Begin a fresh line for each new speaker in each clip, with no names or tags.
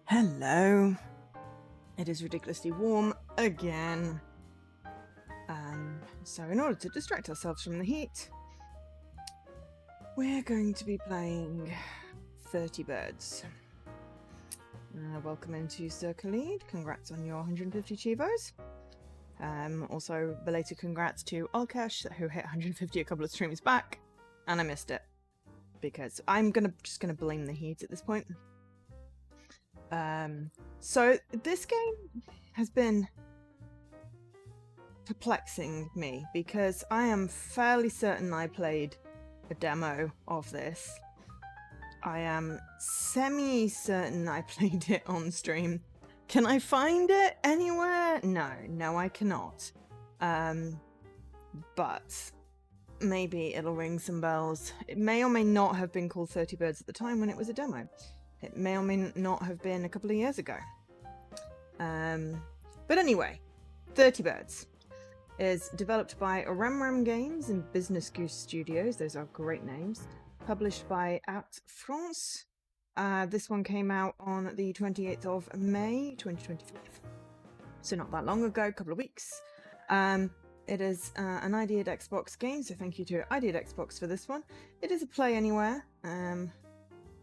Hello. It is ridiculously warm again. So in order to distract ourselves from the heat, we're going to be playing 30 Birds. Welcome into Circle Lead. Congrats on your 150 Chivos. Also, belated congrats to Alkesh, who hit 150 a couple of streams back, and I missed it because I'm just gonna blame the heat at this point. So this game has been perplexing me because I am fairly certain I played a demo of this. I am semi-certain I played it on stream. Can I find it anywhere? No, I cannot. But maybe it'll ring some bells. It may or may not have been called 30 Birds at the time when it was a demo. It may or may not have been a couple of years ago. But anyway, 30 Birds is developed by Remram Games and Business Goose Studios. Those are great names. Published by Out France. This one came out on the 28th of May 2025. So not that long ago, a couple of weeks. It is an unedited Xbox game, so thank you to unedited Xbox for this one. It is a play anywhere,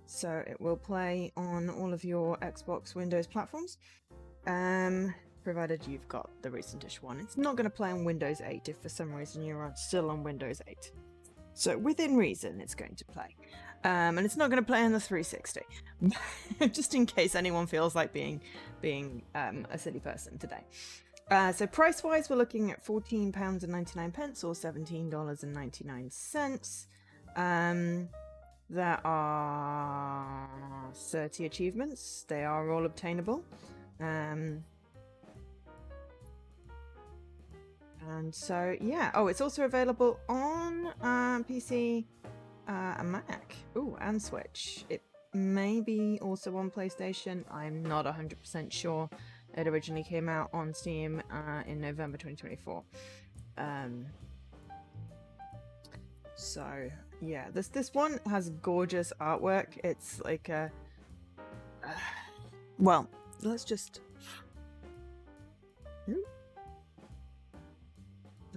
so it will play on all of your Xbox Windows platforms. Provided you've got the recentish one. It's not going to play on Windows 8 if for some reason you're still on Windows 8. So within reason, it's going to play. And it's not going to play on the 360. Just in case anyone feels like being a silly person today. So price-wise, we're looking at £14.99 or $17.99. There are 30 achievements. They are all obtainable. And so, yeah. Oh, it's also available on PC and Mac. Ooh, and Switch. It may be also on PlayStation. I'm not 100% sure. It originally came out on Steam in November 2024. So, yeah. This one has gorgeous artwork. It's like a... well, let's just...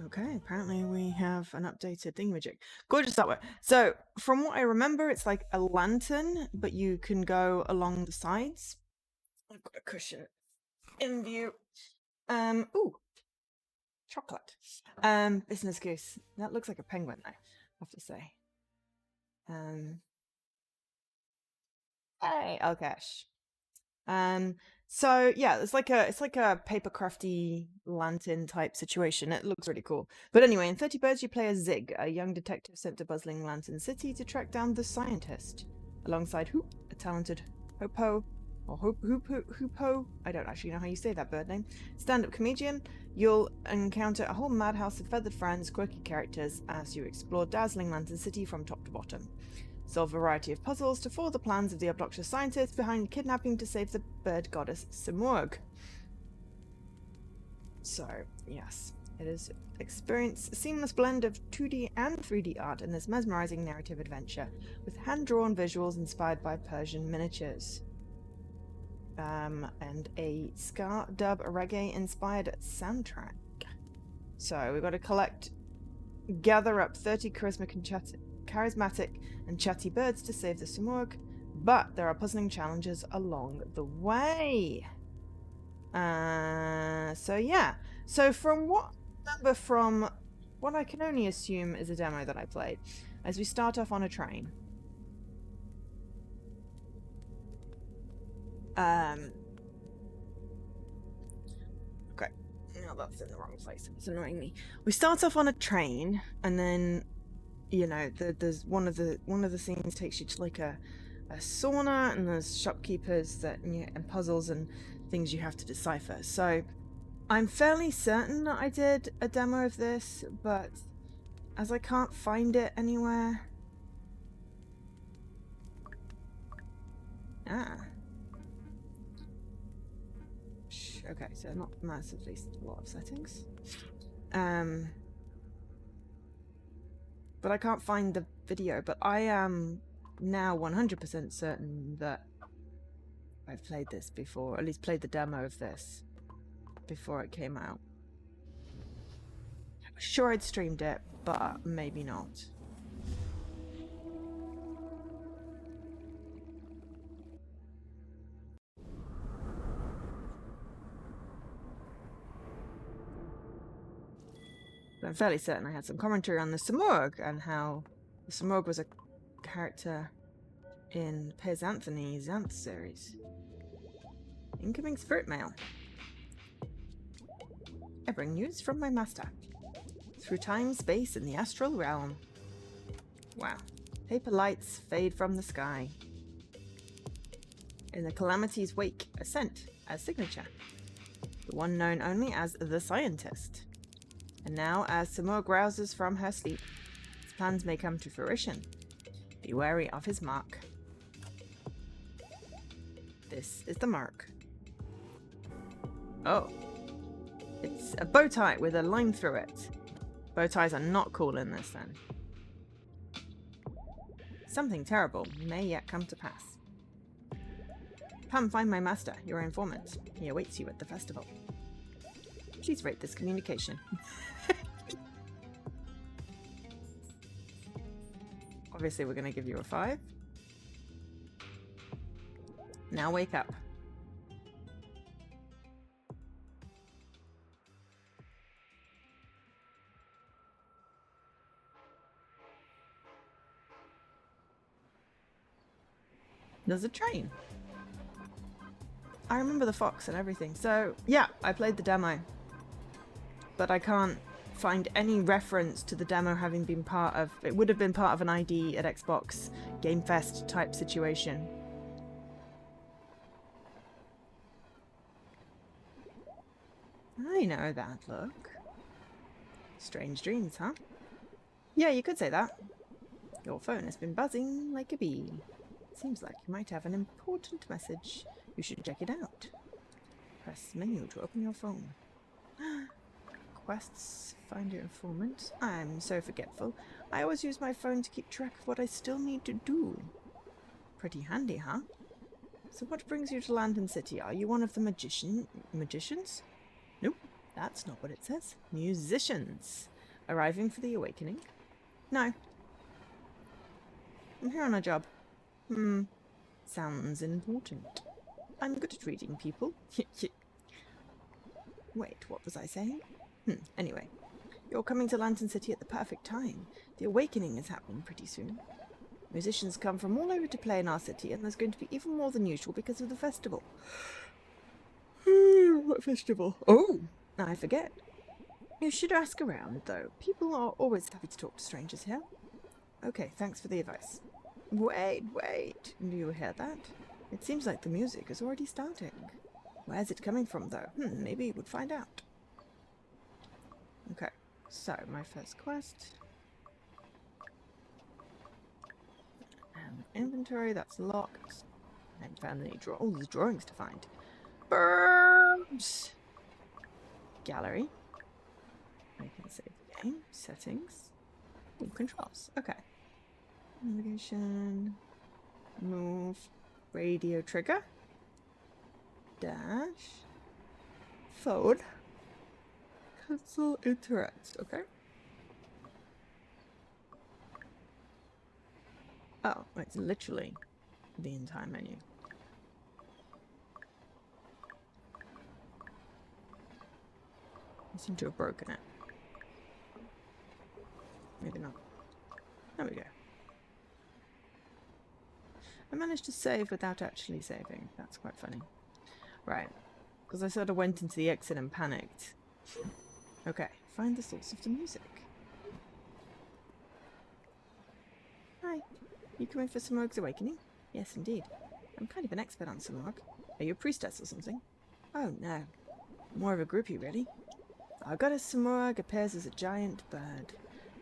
Okay, apparently we have an updated thingamajig. Gorgeous artwork. So, from what I remember, it's like a lantern, but you can go along the sides. I've got a cushion in view. Ooh, chocolate. Business Goose. That looks like a penguin, though, I have to say. Hey, Alkesh. So yeah, it's like a paper crafty lantern type situation. It looks really cool. But anyway, in 30 Birds, you play as Zig, a young detective sent to bustling Lantern City to track down the scientist. Alongside Hoop, a talented Hoopo, or Hoopo, I don't actually know how you say that bird name, stand-up comedian, you'll encounter a whole madhouse of feathered friends, quirky characters, as you explore dazzling Lantern City from top to bottom. Solve a variety of puzzles to foil the plans of the obnoxious scientist behind kidnapping to save the bird goddess Simurgh. So, yes, it is experience a seamless blend of 2D and 3D art in this mesmerizing narrative adventure, with hand-drawn visuals inspired by Persian miniatures. And a ska dub reggae-inspired soundtrack. So, we've got to gather up 30 charismatic and chatty birds to save the Simurgh, but there are puzzling challenges along the way. So yeah. So from what I can only assume is a demo that I played, as we start off on a train. Okay. No, that's in the wrong place. It's annoying me. We start off on a train, and then you know, there's one of the scenes takes you to like a sauna, and there's shopkeepers and puzzles and things you have to decipher. So I'm fairly certain that I did a demo of this, but as I can't find it anywhere. Okay, so not massively a lot of settings. But I can't find the video, but I am now 100% certain that I've played this before, at least played the demo of this before it came out. I'm sure I'd streamed it, but maybe not. But I'm fairly certain I had some commentary on the Simurgh and how the Simurgh was a character in Piers Anthony's Xanth series. Incoming spirit mail. I bring news from my master. Through time, space, and the astral realm. Wow. Paper lights fade from the sky. In the calamity's wake, a scent as signature. The one known only as the Scientist. And now, as Simurgh rouses from her sleep, his plans may come to fruition. Be wary of his mark. This is the mark. Oh. It's a bow tie with a line through it. Bow ties are not cool in this then. Something terrible may yet come to pass. Come find my master, your informant. He awaits you at the festival. Please rate this communication. Obviously we're going to give you a 5. Now wake up. There's a train. I remember the fox and everything. So, yeah, I played the demo. But I can't find any reference to the demo having been part of... It would have been part of an ID at Xbox Game Fest type situation. I know that look. Strange dreams, huh? Yeah, you could say that. Your phone has been buzzing like a bee. Seems like you might have an important message. You should check it out. Press menu to open your phone. Quests, find your informant. I'm so forgetful. I always use my phone to keep track of what I still need to do. Pretty handy, huh? So what brings you to Lantern City? Are you one of the magicians? Nope, that's not what it says. Musicians. Arriving for the awakening? No. I'm here on a job. Sounds important. I'm good at reading people. Wait, what was I saying? Anyway, you're coming to Lantern City at the perfect time. The awakening is happening pretty soon. Musicians come from all over to play in our city, and there's going to be even more than usual because of the festival. What festival? Oh, I forget. You should ask around, though. People are always happy to talk to strangers here. Okay, thanks for the advice. Wait. Do you hear that? It seems like the music is already starting. Where's it coming from, though? Maybe we'd find out. Okay, so my first quest. And inventory, that's locked. I haven't found any all these drawings to find. Birds! Gallery. I can save the game. Settings. Ooh, controls. Okay. Navigation. Move. Radio trigger. Dash. Forward. Cancel interact. Okay. Oh, it's literally the entire menu. I seem to have broken it. Maybe not. There we go. I managed to save without actually saving. That's quite funny. Right. Because I sort of went into the exit and panicked. Okay. Find the source of the music. Hi. You coming for Simurgh's awakening? Yes, indeed. I'm kind of an expert on Simurgh. Are you a priestess or something? Oh, no. More of a groupie, really. Our goddess Simurgh appears as a giant bird.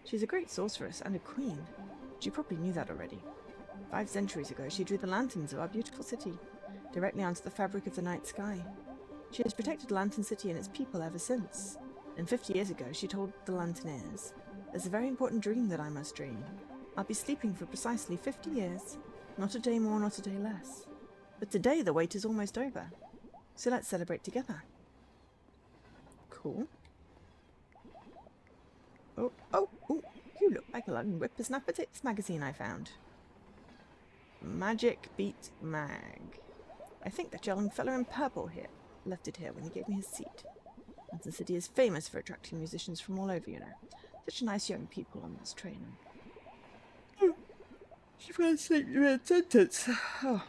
She's a great sorceress and a queen. You probably knew that already. 5 centuries ago, she drew the lanterns of our beautiful city, directly onto the fabric of the night sky. She has protected Lantern City and its people ever since. And 50 years ago, she told the Lanternaires, "There's a very important dream that I must dream. I'll be sleeping for precisely 50 years. Not a day more, not a day less. But today the wait is almost over. So let's celebrate together. Cool. Oh, you look like a London Whippersnapper Tips magazine I found. Magic Beat Mag. I think that young fella in purple here left it here when he gave me his seat. London City is famous for attracting musicians from all over, you know. Such nice young people on this train. She can't sleep in a sentence. Oh.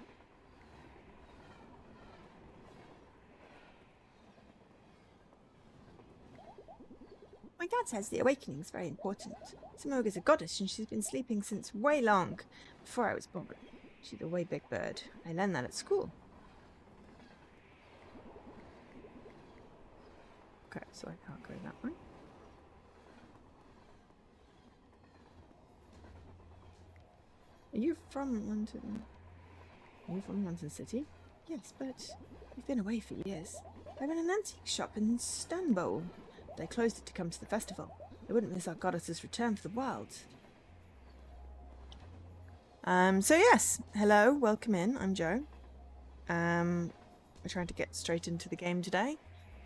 My dad says the awakening is very important. Simoga is a goddess and she's been sleeping since way long before I was born. She's a way big bird. I learned that at school. Okay, so I can't go that way. Are you from London? Are you from London City? Yes, but we've been away for years. I'm in an antique shop in Istanbul. They closed it to come to the festival. They wouldn't miss our goddess's return for the wild. So yes, hello, welcome in. I'm Joe. We're trying to get straight into the game today.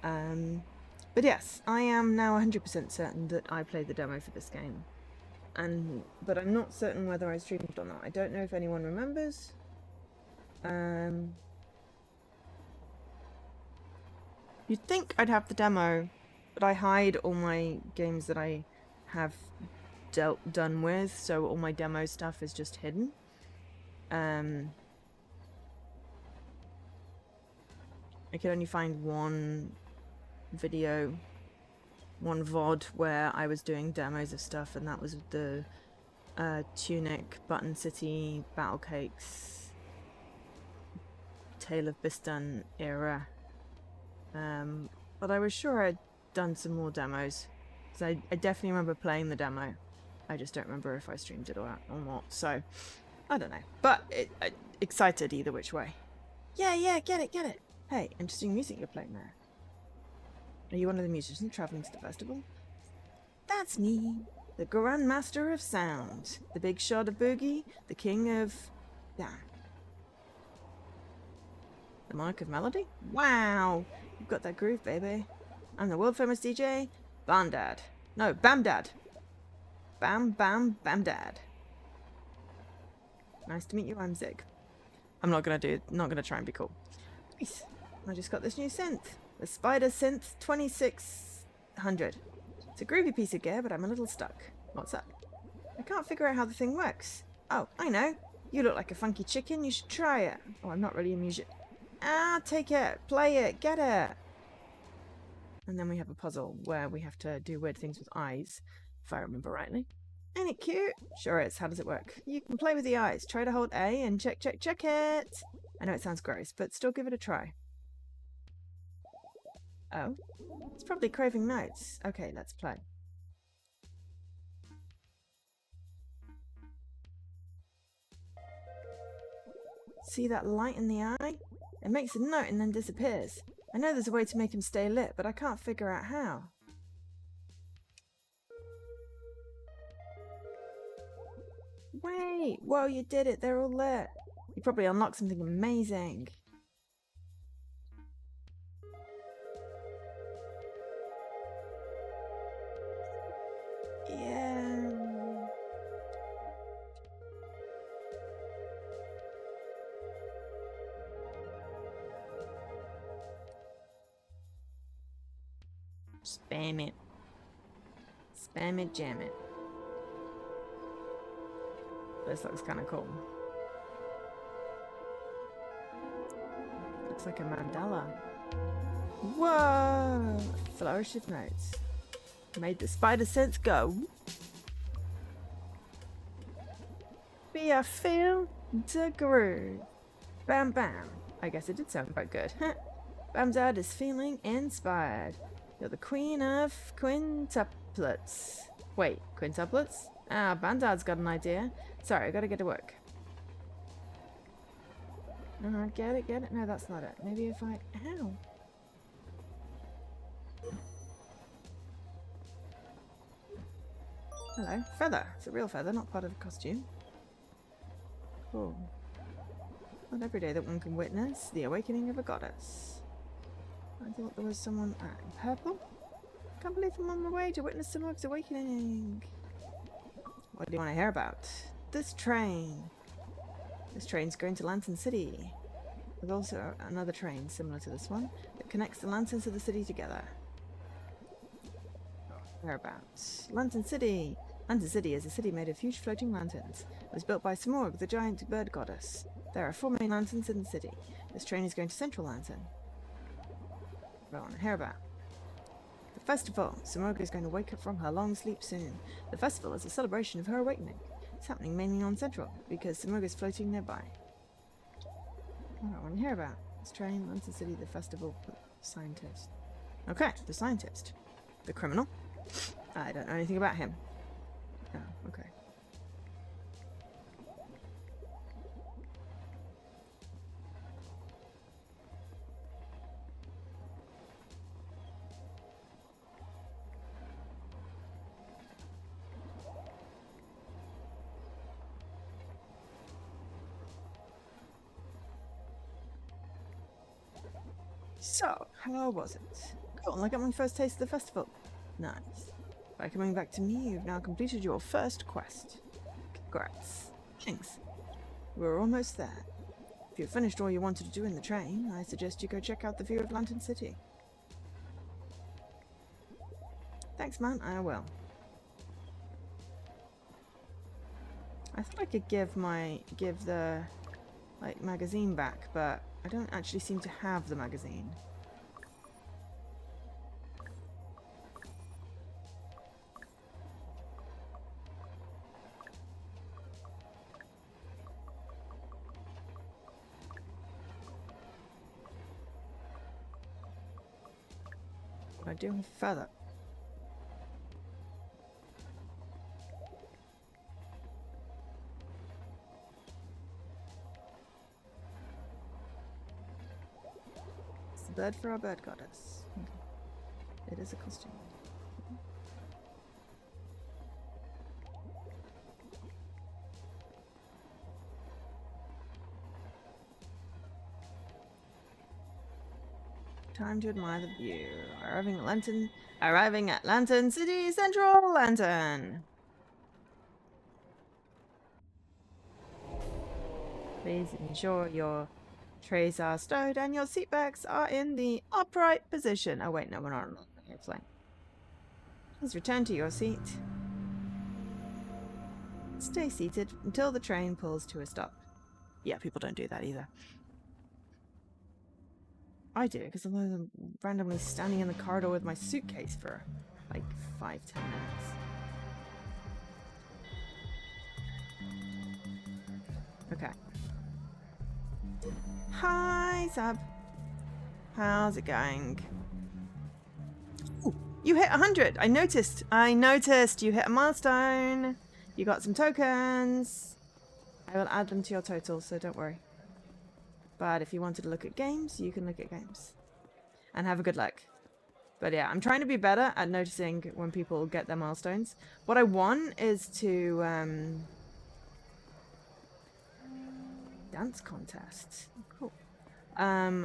But yes, I am now 100% certain that I played the demo for this game. But I'm not certain whether I streamed it or not. I don't know if anyone remembers. You'd think I'd have the demo, but I hide all my games that I have done with, so all my demo stuff is just hidden. I could only find one video, one VOD where I was doing demos of stuff, and that was the Tunic, Button City, Battle Cakes, Tale of Bistan era. But I was sure I'd done some more demos, because I definitely remember playing the demo. I just don't remember if I streamed it or not, so I don't know. But excited either which way. Yeah, get it. Hey, interesting music you're playing there. Are you one of the musicians traveling to the festival? That's me, the Grand Master of Sound, the big shot of boogie, the king of... yeah. The monarch of melody? Wow, you've got that groove, baby. I'm the world famous DJ, Bandad. No, Bamdad. Bam Bamdad. Nice to meet you, I'm Zig. I'm not gonna try and be cool. Nice. I just got this new synth. The Spider Synth 2600. It's a groovy piece of gear, but I'm a little stuck. What's up? I can't figure out how the thing works. Oh, I know. You look like a funky chicken, you should try it. Oh, I'm not really a musician. Ah, take it, play it, get it. And then we have a puzzle where we have to do weird things with eyes, if I remember rightly. Ain't it cute? Sure is. How does it work? You can play with the eyes. Try to hold A and check it. I know it sounds gross, but still give it a try. Oh, it's probably craving notes. Okay, let's play. See that light in the eye? It makes a note and then disappears. I know there's a way to make him stay lit, but I can't figure out how. Wait! Whoa, you did it! They're all lit! You probably unlocked something amazing. Yeah. Spam it. Spam it, jam it. This looks kind of cool. Looks like a mandala. Whoa! Flourish of notes. Made the spider sense go. Be a feel the groove. Bam bam. I guess it did sound quite good. Bamdad is feeling inspired. You're the queen of quintuplets. Wait, quintuplets? Ah, Bandad's got an idea. Sorry, I gotta get to work. Get it? No, that's not it. Maybe if I... Ow. Hello. Feather. It's a real feather, not part of a costume. Cool. Not every day that one can witness the awakening of a goddess. I thought there was someone in purple. Can't believe I'm on my way to witness Simurgh's awakening. What do you want to hear about? This train. This train's going to Lantern City. There's also another train similar to this one that connects the lanterns of the city together. Whereabouts? Lantern City! Lantern City is a city made of huge floating lanterns. It was built by Simurgh, the giant bird goddess. There are 4 main lanterns in the city. This train is going to Central Lantern. What do I want to hear about? The festival. Simurgh is going to wake up from her long sleep soon. The festival is a celebration of her awakening. It's happening mainly on Central, because Simurgh is floating nearby. What do I want to hear about? This train, Lantern City, the festival, the scientist. Okay, the scientist. The criminal? I don't know anything about him. Oh, okay. So, how was it? Cool, I got my first taste of the festival. Nice. By coming back to me, you've now completed your first quest. Congrats. Thanks. We're almost there. If you've finished all you wanted to do in the train, I suggest you go check out the view of Lantern City. Thanks, man. I will. I thought I could give the magazine back, but I don't actually seem to have the magazine. But I do have a feather. It's the bird for our bird goddess. Okay. It is a costume. Time to admire the view. Arriving at Lantern City, Central Lantern. Please ensure your trays are stowed and your seat backs are in the upright position. Oh wait, no, we're not on the airplane. Please return to your seat. Stay seated until the train pulls to a stop. Yeah, people don't do that either. I do, because I'm randomly standing in the corridor with my suitcase for like 5-10 minutes. Okay. Hi, Sab. How's it going? Ooh, you hit 100! I noticed you hit a milestone. You got some tokens. I will add them to your total, so don't worry. But if you wanted to look at games, you can look at games. And have a good luck. But yeah, I'm trying to be better at noticing when people get their milestones. What I want is to... dance contest. Cool.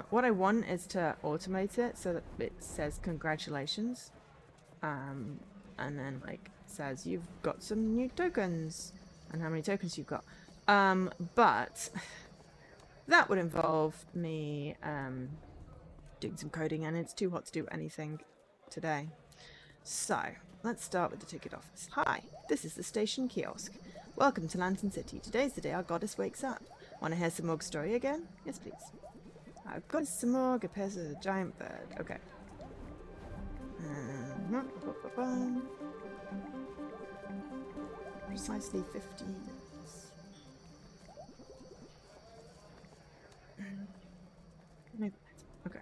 What I want is to automate it so that it says congratulations. And then like says you've got some new tokens and how many tokens you've got. But that would involve me doing some coding, and it's too hot to do anything today. So let's start with the ticket office. Hi, this is the station kiosk. Welcome to Lantern City. Today's the day our goddess wakes up. Want to hear Simurgh's story again? Yes, please. Our goddess Simurgh appears as a giant bird. Okay. Precisely 15 minutes. Okay.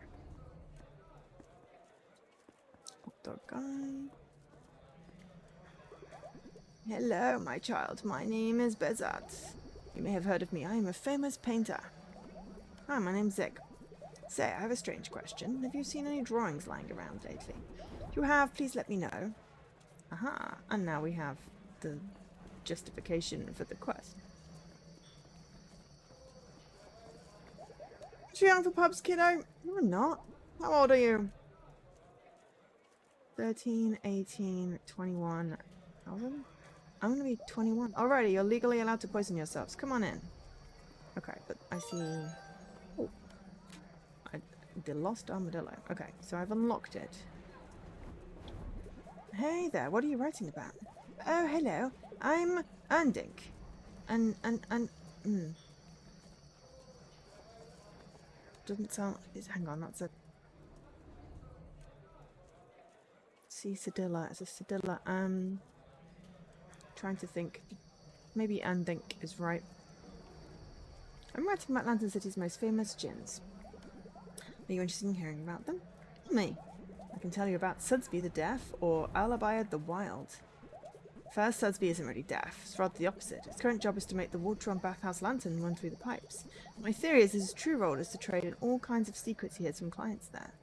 Hot dog guy. Hello, my child. My name is Bezat. You may have heard of me. I am a famous painter. Hi, my name's Zig. Say, I have a strange question. Have you seen any drawings lying around lately? If you have, please let me know. Aha, and now we have the justification for the quest. Too young for pubs, kiddo. No, I'm not. How old are you? 13, 18, 21. I'm going to be 21. Alrighty, you're legally allowed to poison yourselves. Come on in. Okay, but I see... Oh. The lost armadillo. Okay, so I've unlocked it. Hey there, what are you writing about? Oh, hello. I'm Undink. Doesn't sound... Hang on, that's a... Cedilla. It's a Cedilla. Trying to think. Maybe Undink is right. I'm writing about Lantern City's most famous gins. Are you interested in hearing about them? Me. I can tell you about Sudsby the Deaf or Alabayad the Wild. First, Sudsby isn't really deaf. It's rather the opposite. Its current job is to make the water on Bathhouse Lantern run through the pipes. My theory is his true role is to trade in all kinds of secrets he hears from clients there.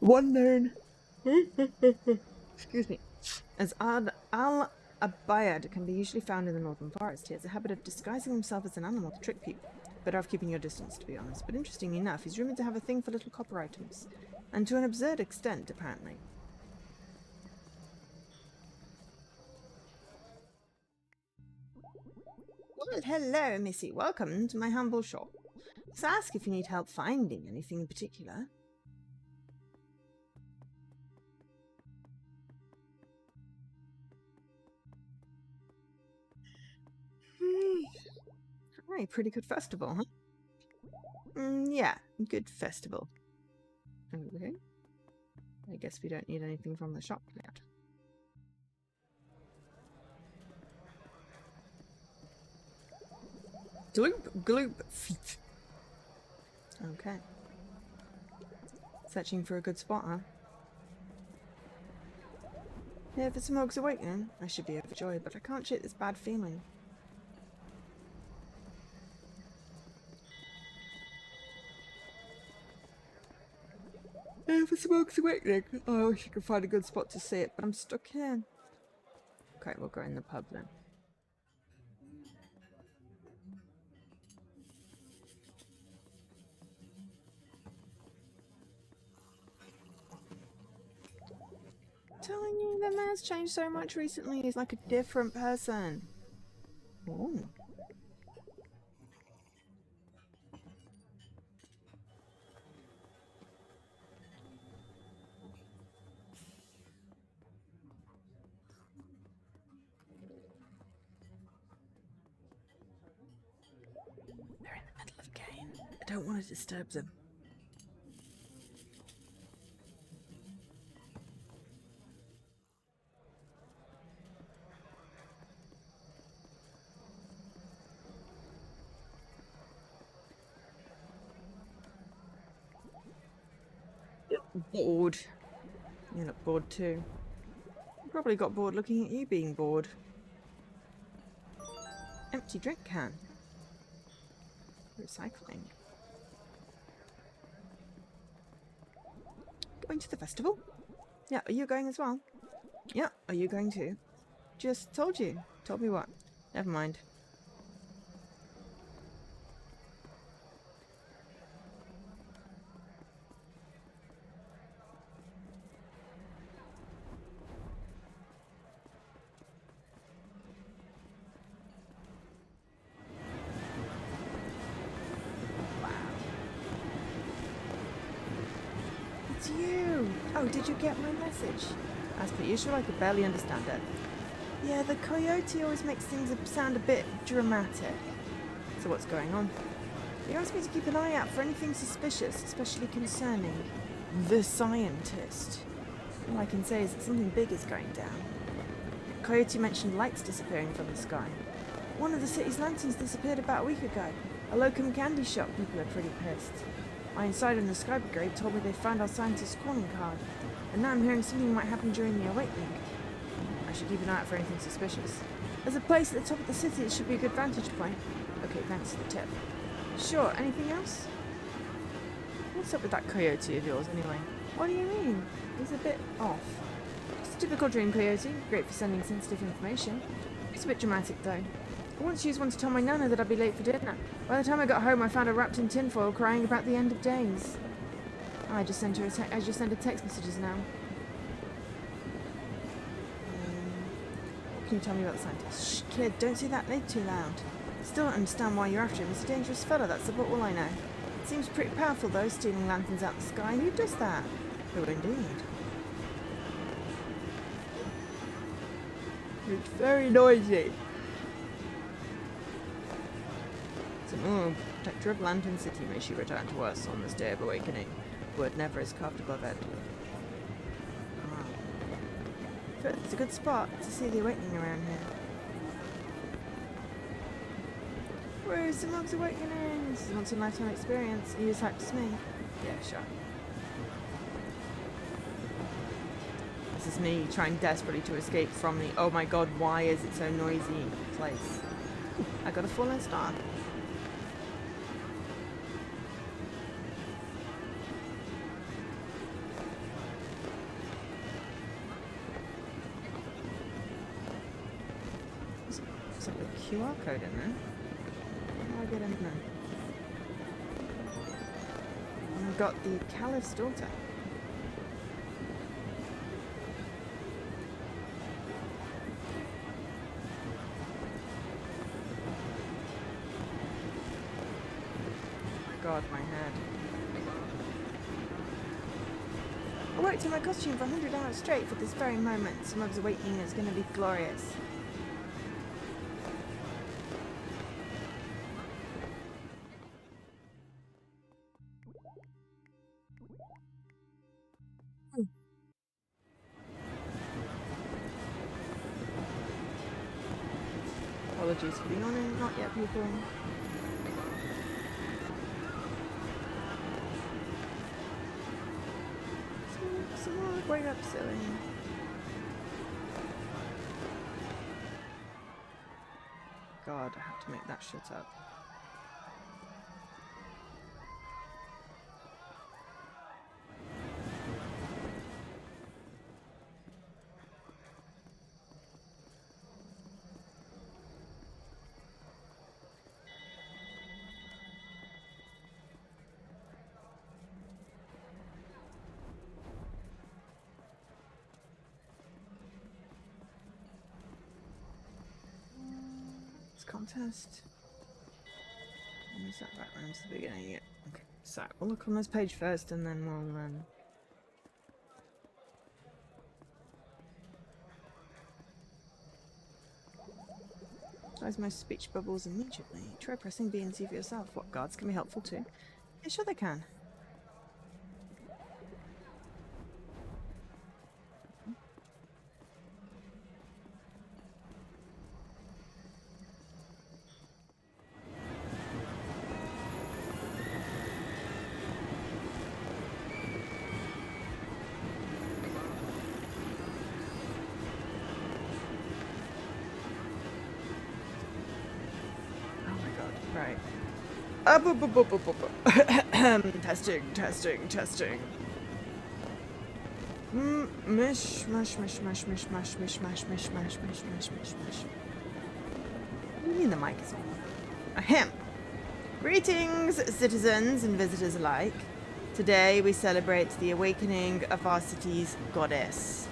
One known... Excuse me. As Al-Abayad can be usually found in the northern forest. He has a habit of disguising himself as an animal to trick people. Better off keeping your distance, to be honest. But interestingly enough, he's rumoured to have a thing for little copper items. And to an absurd extent, apparently. Well, hello, Missy. Welcome to my humble shop. Let's ask if you need help finding anything in particular. Right, pretty good festival, huh? Yeah, good festival. Okay. I guess we don't need anything from the shop yet. Gloop, gloop, feet. Okay. Searching for a good spot, huh? Yeah, for Smog's Awakening, I should be overjoyed, but I can't shake this bad feeling. Yeah, for Smog's Awakening, I wish I could find a good spot to see it, but I'm stuck here. Okay, we'll go in the pub then. Telling you, the man's changed so much recently. He's like a different person. Ooh. They're in the middle of game. I don't want to disturb them. Bored. You look bored too. You probably got bored looking at you being bored. Empty drink can. Recycling. Going to the festival? Yeah, are you going as well? Yeah, are you going too? Just told you. Told me what? Never mind. It's you! Oh, did you get my message? As per usual, I could barely understand it. Yeah, the coyote always makes things sound a bit dramatic. So what's going on? He asked me to keep an eye out for anything suspicious, especially concerning the scientist. All I can say is that something big is going down. Coyote mentioned lights disappearing from the sky. One of the city's lanterns disappeared about a week ago. A locum candy shop. People are pretty pissed. My insider in the Sky Brigade told me they found our scientist's calling card. And now I'm hearing something might happen during the awakening. I should keep an eye out for anything suspicious. There's a place at the top of the city that should be a good vantage point. Okay, thanks for the tip. Sure, anything else? What's up with that coyote of yours, anyway? What do you mean? He's a bit off. Typical dream coyote. Great for sending sensitive information. It's a bit dramatic, though. I once used one to tell my nana that I'd be late for dinner. By the time I got home, I found her wrapped in tinfoil, crying about the end of days. I just sent her I just send her text messages now. What can you tell me about the scientist? Shh, kid, don't say that name too loud. Still don't understand why you're after him. He's a dangerous fellow, that's about all I know. Seems pretty powerful, though, stealing lanterns out the sky. Who does that? Who indeed? It's very noisy. Simur, protector of Lantern City, may she return to us on this day of awakening. Word never is carved above it. Ah. It's a good spot to see the awakening around here. Woo, Simur's awakening! This is a once-in-a-lifetime experience. Are you as hyped as me? Yeah, sure. This is me trying desperately to escape from the oh my god, why is it so noisy place. I got a fallen star. There's like a QR code in there. How do I get in there? I've got the Caliph's daughter. God, my head. I worked in my costume for 100 hours straight for this very moment. Simur's awakening is going to be glorious. Apologies for the yawning. Not yet, people. Wake up, silly. God, I have to make that shut up. Contest. Is that right around to the beginning? Yeah. Okay. So we'll look on this page first, and then we'll close my speech bubbles immediately. Try pressing B and see for yourself. What guards can be helpful too? Yeah, sure they can. Right. Testing. Mish, mash. What do you mean the mic is on? Ahem. Greetings, citizens and visitors alike. Today we celebrate the awakening of our city's goddess,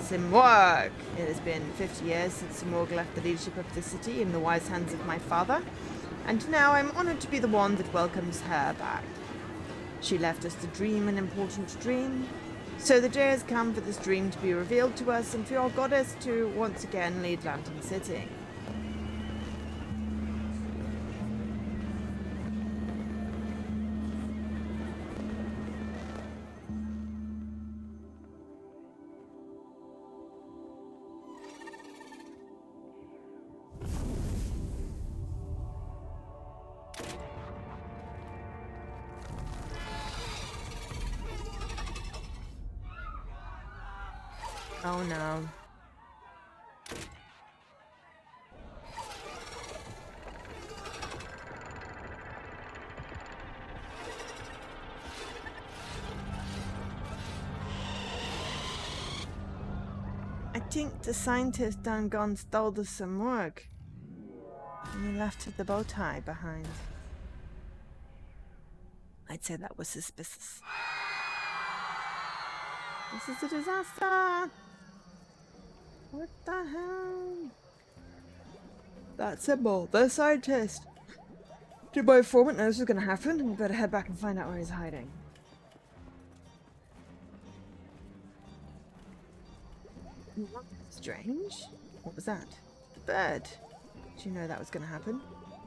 Simurg. It has been 50 years since Simurg left the leadership of the city in the wise hands of my father, and now I'm honored to be the one that welcomes her back. She left us to dream an important dream, so the day has come for this dream to be revealed to us and for your goddess to once again lead Lantern City. Oh no. think the scientist done gone stole the Samurg. And he left the bow tie behind. I'd say that was suspicious. This is a disaster! What the hell? That symbol, the scientist! Did my informant know this was gonna happen? We better head back and find out where he's hiding. Strange? What was that? The bird. Did you know that was gonna happen?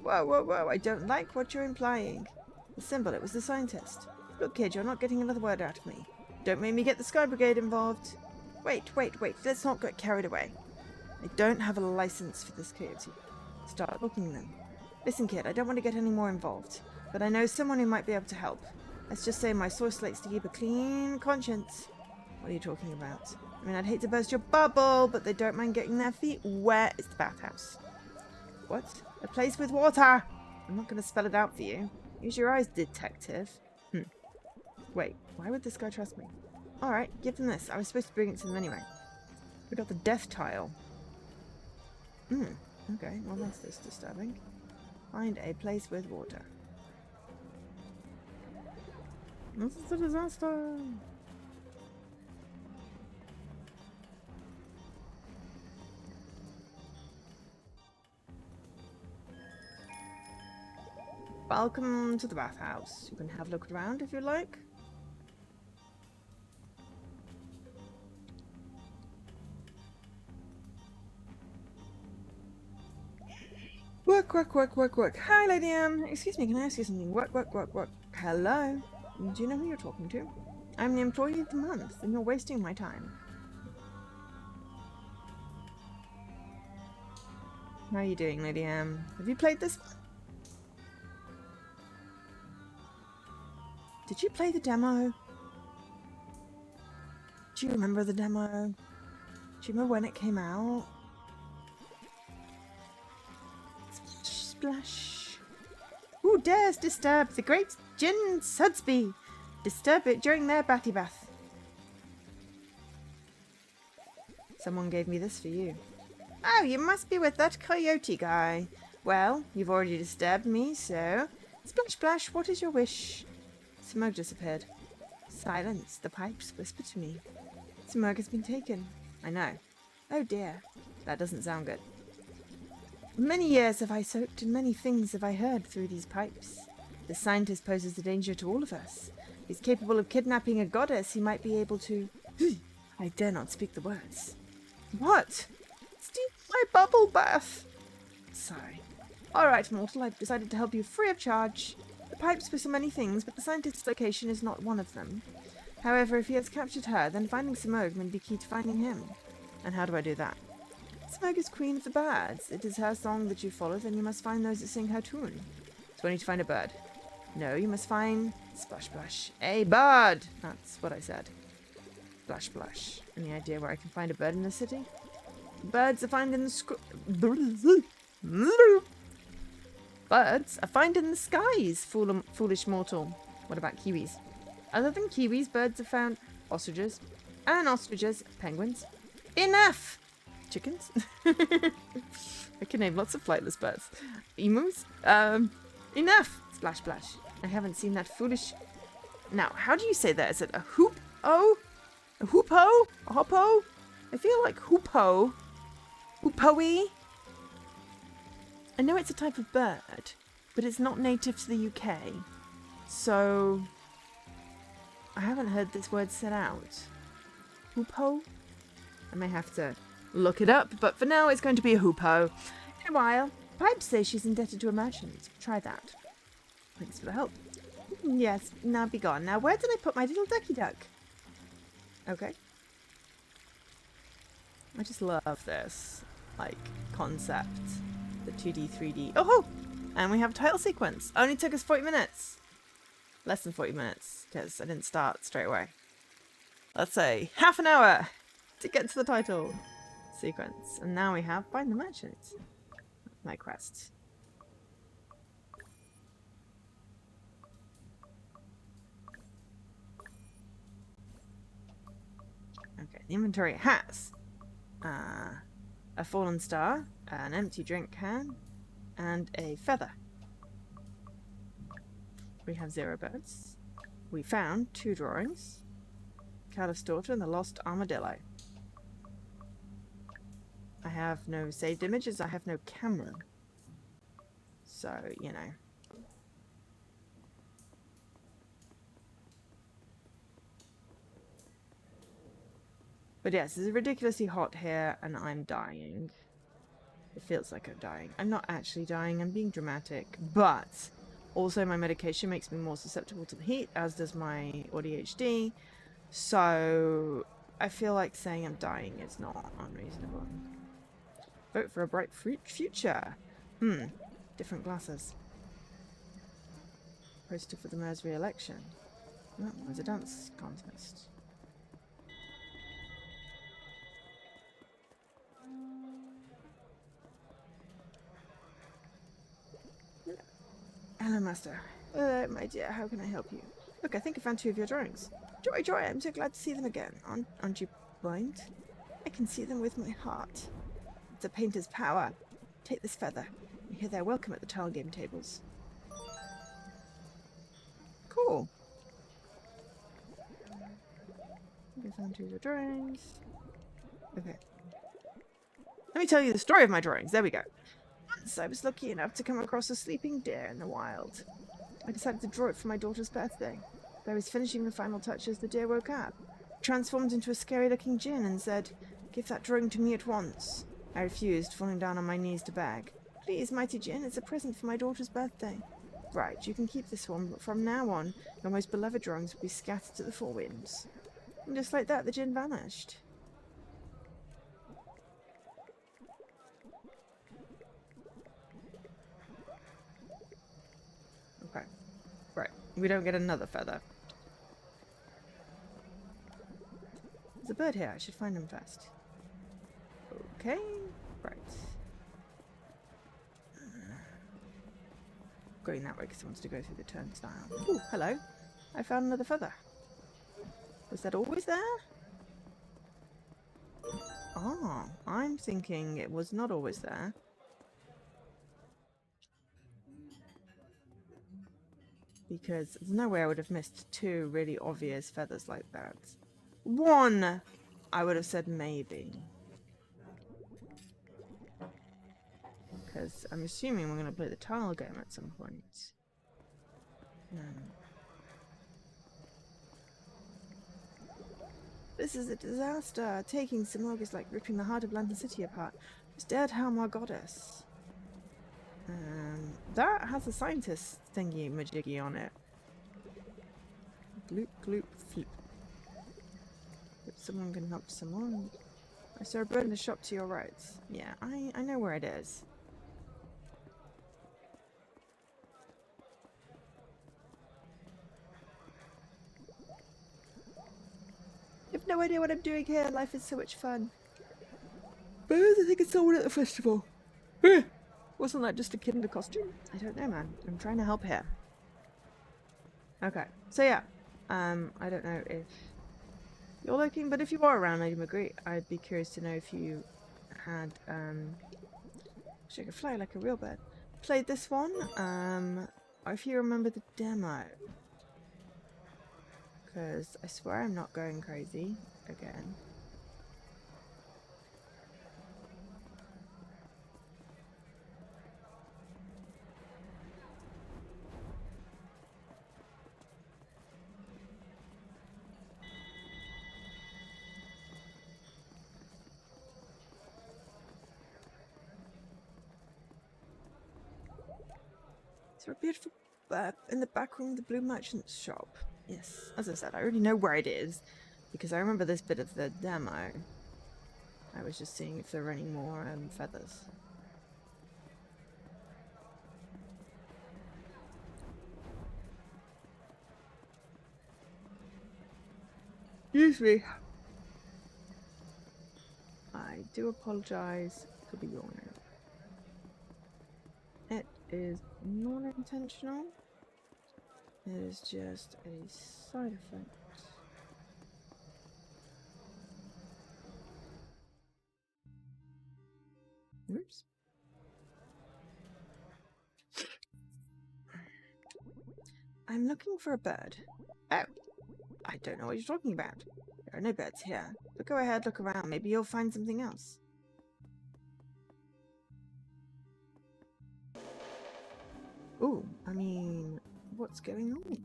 Whoa, whoa, whoa, I don't like what you're implying. The symbol, it was the scientist. Look, kid, you're not getting another word out of me. Don't make me get the Sky Brigade involved. Wait, let's not get carried away. I don't have a license for this coyote. Start looking then. Listen, kid, I don't want to get any more involved, but I know someone who might be able to help. Let's just say my source likes to keep a clean conscience. What are you talking about? I mean, I'd hate to burst your bubble, but they don't mind getting their feet wet. It's the bathhouse. What? A place with water! I'm not going to spell it out for you. Use your eyes, detective. Wait, why would this guy trust me? Alright, give them this. I was supposed to bring it to them anyway. We got the death tile. Okay, well that's just disturbing. Find a place with water. This is a disaster! Welcome to the bathhouse. You can have a look around if you like. Work. Hi, Lady M. Excuse me, can I ask you something? Work. Hello? Do you know who you're talking to? I'm the employee of the month, and you're wasting my time. How are you doing, Lady M? Have you played this one? Did you play the demo? Do you remember the demo? Do you remember when it came out? Splash. Who dares disturb the great Jin Sudsby? Disturb it during their batty bath. Someone gave me this for you. Oh, you must be with that coyote guy. Well, you've already disturbed me, so... Splash, splash, what is your wish? Smoke disappeared. Silence, the pipes whisper to me. Smoke has been taken. I know. Oh dear, that doesn't sound good. Many years have I soaked and many things have I heard through these pipes. The scientist poses a danger to all of us. He's capable of kidnapping a goddess. He might be able to... I dare not speak the words. What? Steal my bubble bath. Sorry. Alright, mortal, I've decided to help you free of charge. The pipes whistle many things, but the scientist's location is not one of them. However, if he has captured her, then finding Smoke may be key to finding him. And how do I do that? Smoke is queen of the birds. It is her song that you follow, then you must find those that sing her tune. So I need to find a bird. No, you must find... Splash, splash. A bird! That's what I said. Splash, splash. Any idea where I can find a bird in the city? Birds are found in the Birds are found in the skies, foolish mortal. What about kiwis? Other than kiwis, birds are found... Ostriches. And ostriches. Penguins. Enough! Chickens? I can name lots of flightless birds. Emus? Enough! Splash, splash. I haven't seen that foolish... Now, how do you say that? Is it a hoop-o? A hoopo? A hoppo? I feel like hoopo. Hoopoe? I know it's a type of bird, but it's not native to the UK. So... I haven't heard this word said out. Hoopo? I may have to look it up, but for now it's going to be a hoopo. In a while, Pipe says she's indebted to a merchant. Try that. Thanks for the help. Yes, now be gone. Now where did I put my little ducky duck? Okay. I just love this, like, concept. The 2D, 3D. Oh! And we have a title sequence. Only took us 40 minutes. Less than 40 minutes, because I didn't start straight away. Let's say half an hour to get to the title sequence. And now we have Find the Merchant. My quest. Okay, the inventory has a fallen star, an empty drink can, and a feather. We have 0 birds. We found 2 drawings. Calip's daughter and the lost armadillo. I have no saved images. I have no camera. So, you know. But yes, it's ridiculously hot here and I'm dying. It feels like I'm dying. I'm not actually dying. I'm being dramatic. But also my medication makes me more susceptible to the heat, as does my ADHD. So I feel like saying I'm dying is not unreasonable. Vote for a bright future. Different glasses. Poster for the mayor's re-election. Oh, there's a dance contest. Hello, Master. My dear, how can I help you? Look, I think I found 2 of your drawings. Joy, joy, I'm so glad to see them again. Aren't you blind? I can see them with my heart. It's a painter's power. Take this feather. You hear they're welcome at the tile game tables. Cool. I found 2 of your drawings. Okay. Let me tell you the story of my drawings. There we go. Once I was lucky enough to come across a sleeping deer in the wild. I decided to draw it for my daughter's birthday. But I was finishing the final touches, the deer woke up, transformed into a scary-looking djinn and said, "Give that drawing to me at once." I refused, falling down on my knees to beg. "Please, mighty djinn, it's a present for my daughter's birthday." "Right, you can keep this one, but from now on, your most beloved drawings will be scattered to the 4 winds." And just like that, the djinn vanished. Okay. Right. We don't get another feather. There's a bird here. I should find him first. Okay. Right. Going that way because it wants to go through the turnstile. Ooh, hello. I found another feather. Was that always there? Oh, I'm thinking it was not always there. Because there's no way I would have missed 2 really obvious feathers like that. 1, I would have said maybe. Because I'm assuming we're going to play the tile game at some point. This is a disaster. Taking Simorg is like ripping the heart of London City apart. Just dared harm our goddess. That has a scientist thingy majiggy on it. Gloop, gloop, flip. If someone can help someone. I saw a bird in the shop to your right. Yeah, I know where it is. You have no idea what I'm doing here. Life is so much fun. Birds, I think it's someone at the festival. Wasn't that just a kid in a costume? I don't know, man. I'm trying to help here. Okay, so yeah. I don't know if you're looking, but if you are around Lady McGree, I'd be curious to know if you had, wish I could fly like a real bird. Played this one, or if you remember the demo. Because I swear I'm not going crazy again. Is there a beautiful in the back room of the Blue Merchant's shop? Yes, as I said, I already know where it is because I remember this bit of the demo. I was just seeing if there were any more feathers. Excuse me. I do apologize for the yawning. It is not intentional. It is just a side effect. I'm looking for a bird. Oh, I don't know what you're talking about. There are no birds here. But go ahead, look around. Maybe you'll find something else. Ooh, I mean, what's going on?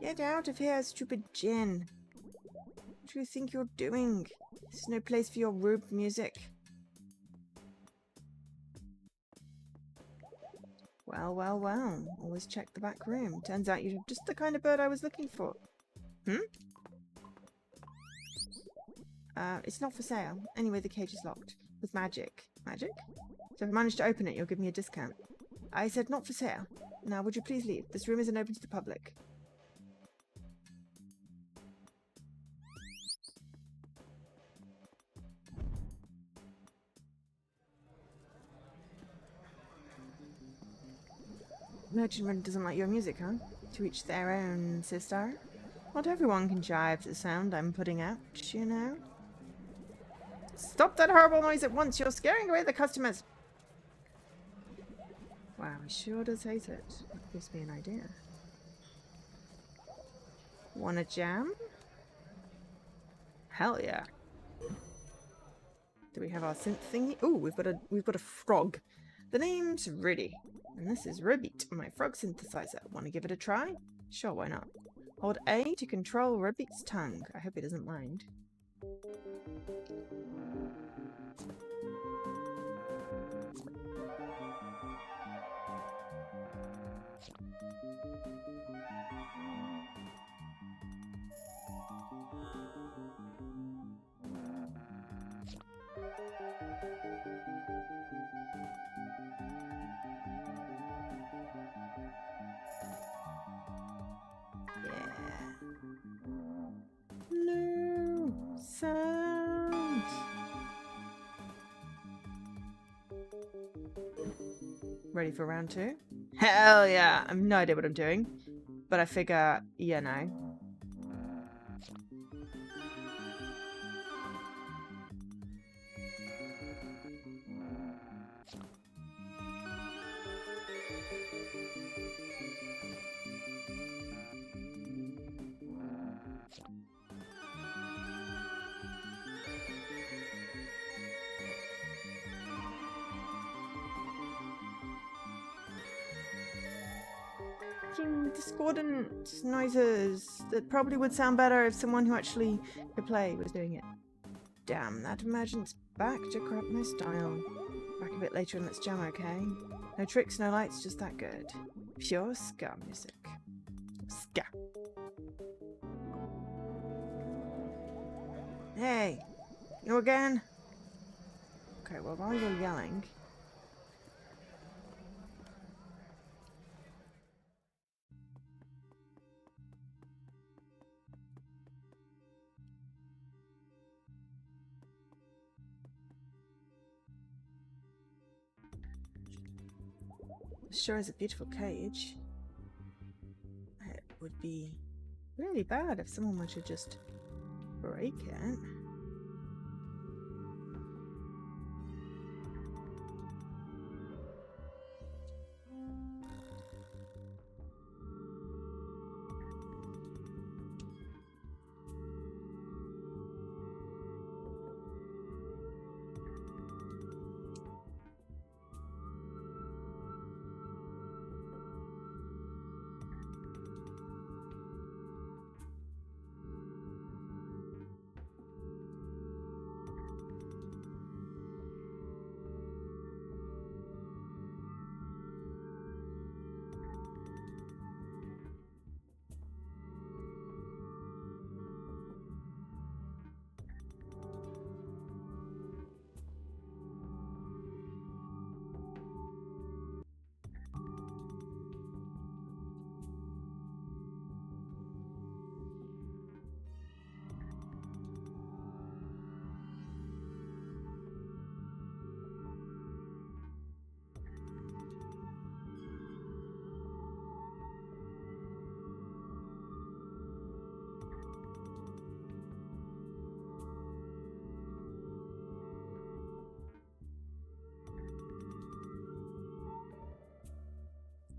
Get out of here, stupid Jinn. What do you think you're doing? This is no place for your rude music. Well, well, well. Always check the back room. Turns out you're just the kind of bird I was looking for. It's not for sale. Anyway, the cage is locked. With magic. Magic? So if I manage to open it, you'll give me a discount. I said not for sale. Now, would you please leave? This room isn't open to the public. Merchant really doesn't like your music, huh? To each their own, sister. Not everyone can jive to the sound I'm putting out, you know? Stop that horrible noise at once! You're scaring away the customers! Wow, he sure does hate it. That gives me an idea. Wanna jam? Hell yeah. Do we have our synth thingy? Ooh, we've got a frog. The name's Riddy. And this is Ribbit, my frog synthesizer. Wanna give it a try? Sure, why not? Hold A to control Ribbit's tongue. I hope he doesn't mind. No sound. Ready for round 2? Hell yeah! I have no idea what I'm doing, but I figure, you know. Discordant noises that probably would sound better if someone who actually could play was doing it. Damn, that emergent's back to crap my style. Back a bit later and let's jam, okay? No tricks, no lights, just that good. Pure ska music. Ska. Hey! You again? Okay, well, while you're yelling... Sure is a beautiful cage. It would be really bad if someone were to just break it.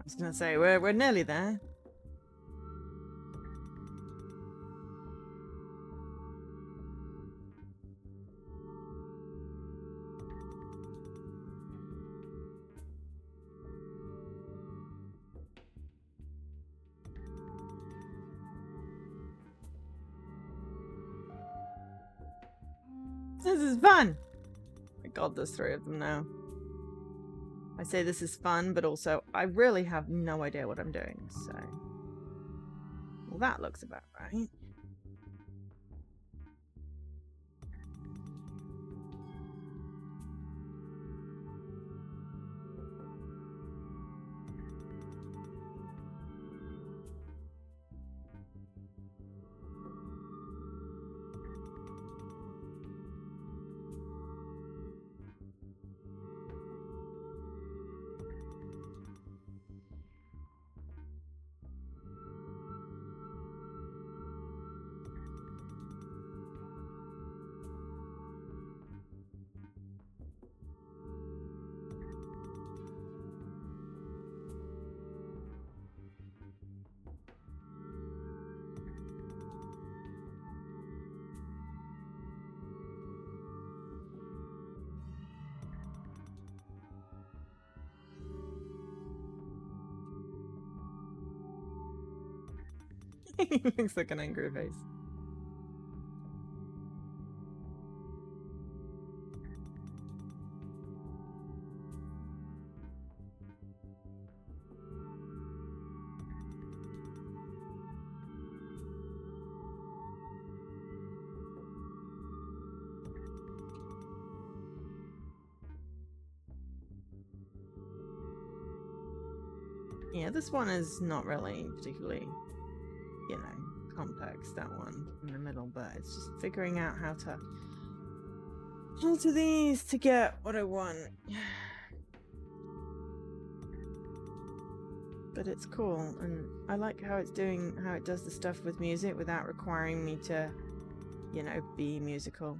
was gonna say we're nearly there. This is fun! Oh my god, there's 3 of them now. I say this is fun, but also I really have no idea what I'm doing, so... Well, that looks about right. He looks like an angry face. Yeah, this one is not really particularly, you know, complex, that one in the middle, but it's just figuring out how to alter these to get what I want. But it's cool, and I like how it does the stuff with music without requiring me to, you know, be musical.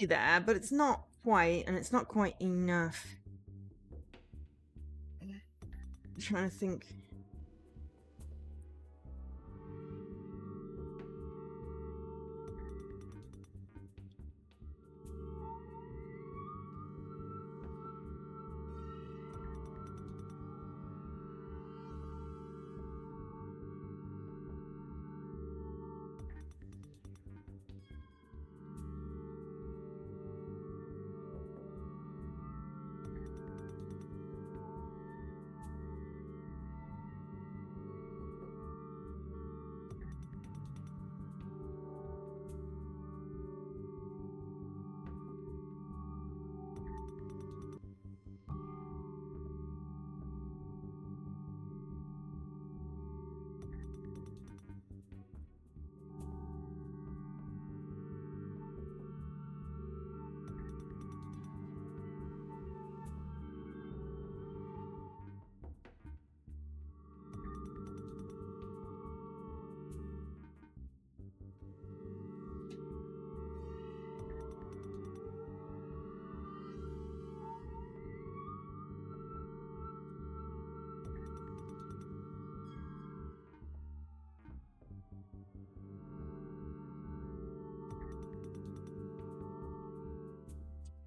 There, but it's not quite, and it's not quite enough. I'm trying to think.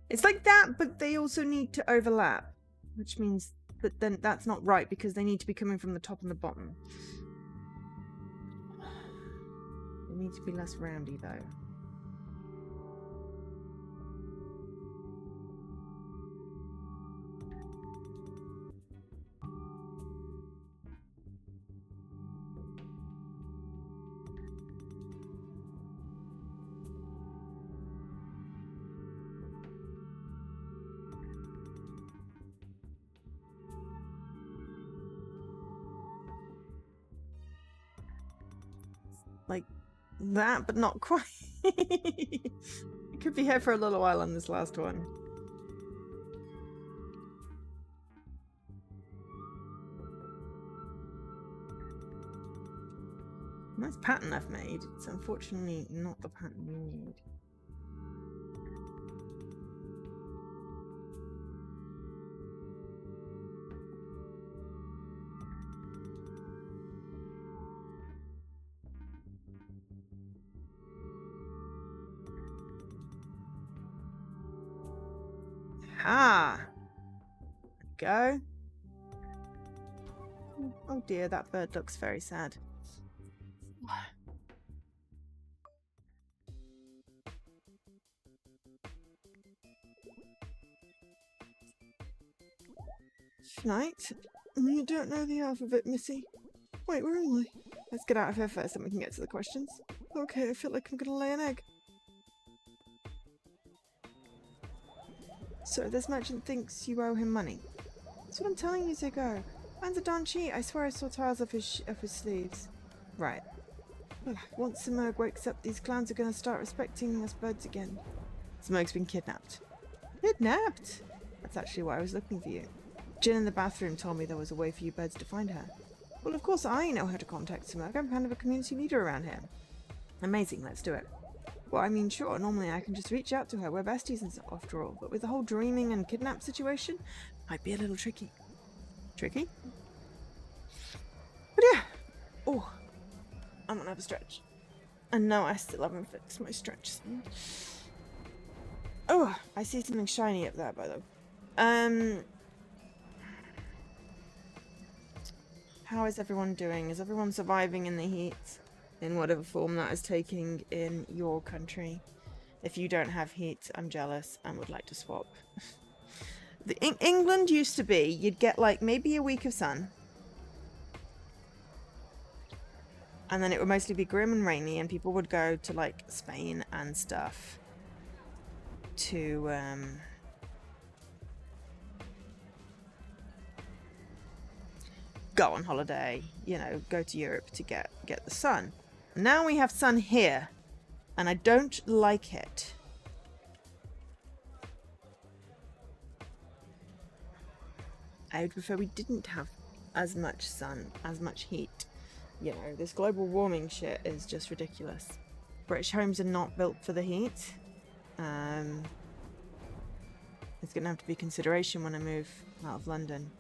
It's like that, but they also need to overlap, which means that then that's not right because they need to be coming from the top and the bottom. They need to be less roundy though. Like that, but not quite. It could be here for a little while on this last one. Nice pattern I've made. It's unfortunately not the pattern we need. Ah! Go. Oh dear, that bird looks very sad. Night. You don't know the alphabet, Missy. Wait, where am I? Let's get out of here first and we can get to the questions. Okay, I feel like I'm gonna lay an egg. So this merchant thinks you owe him money. That's what I'm telling you to go. Man's a darn cheat. I swear I saw tiles off his sleeves. Right. Once Smurg wakes up, these clowns are gonna start respecting us birds again. Smurg's been kidnapped. Kidnapped? That's actually why I was looking for you. Jin in the bathroom told me there was a way for you birds to find her. Well, of course I know how to contact Smurg. I'm kind of a community leader around here. Amazing, let's do it. Well, I mean, sure, normally I can just reach out to her. We're besties and stuff after all. But with the whole dreaming and kidnap situation, might be a little tricky. Tricky? But yeah. Oh, I'm gonna have a stretch. And no, I still haven't fixed my stretch. Oh, I see something shiny up there, by the way. How is everyone doing? Is everyone surviving in the heat? In whatever form that is taking in your country. If you don't have heat, I'm jealous and would like to swap. England used to be, you'd get like maybe a week of sun. And then it would mostly be grim and rainy and people would go to like Spain and stuff to go on holiday, you know, go to Europe to get the sun. Now we have sun here, and I don't like it. I would prefer we didn't have as much sun, as much heat. You know, this global warming shit is just ridiculous. British homes are not built for the heat. It's gonna have to be consideration when I move out of London.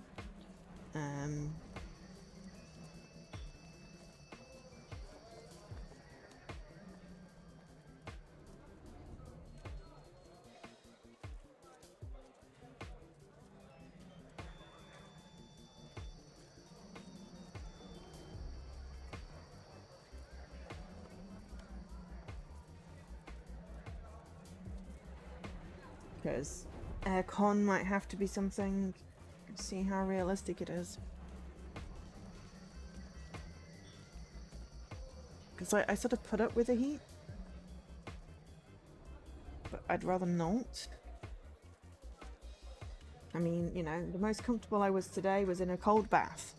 Because aircon might have to be something. See how realistic it is. Because I sort of put up with the heat, but I'd rather not. I mean, you know, the most comfortable I was today was in a cold bath.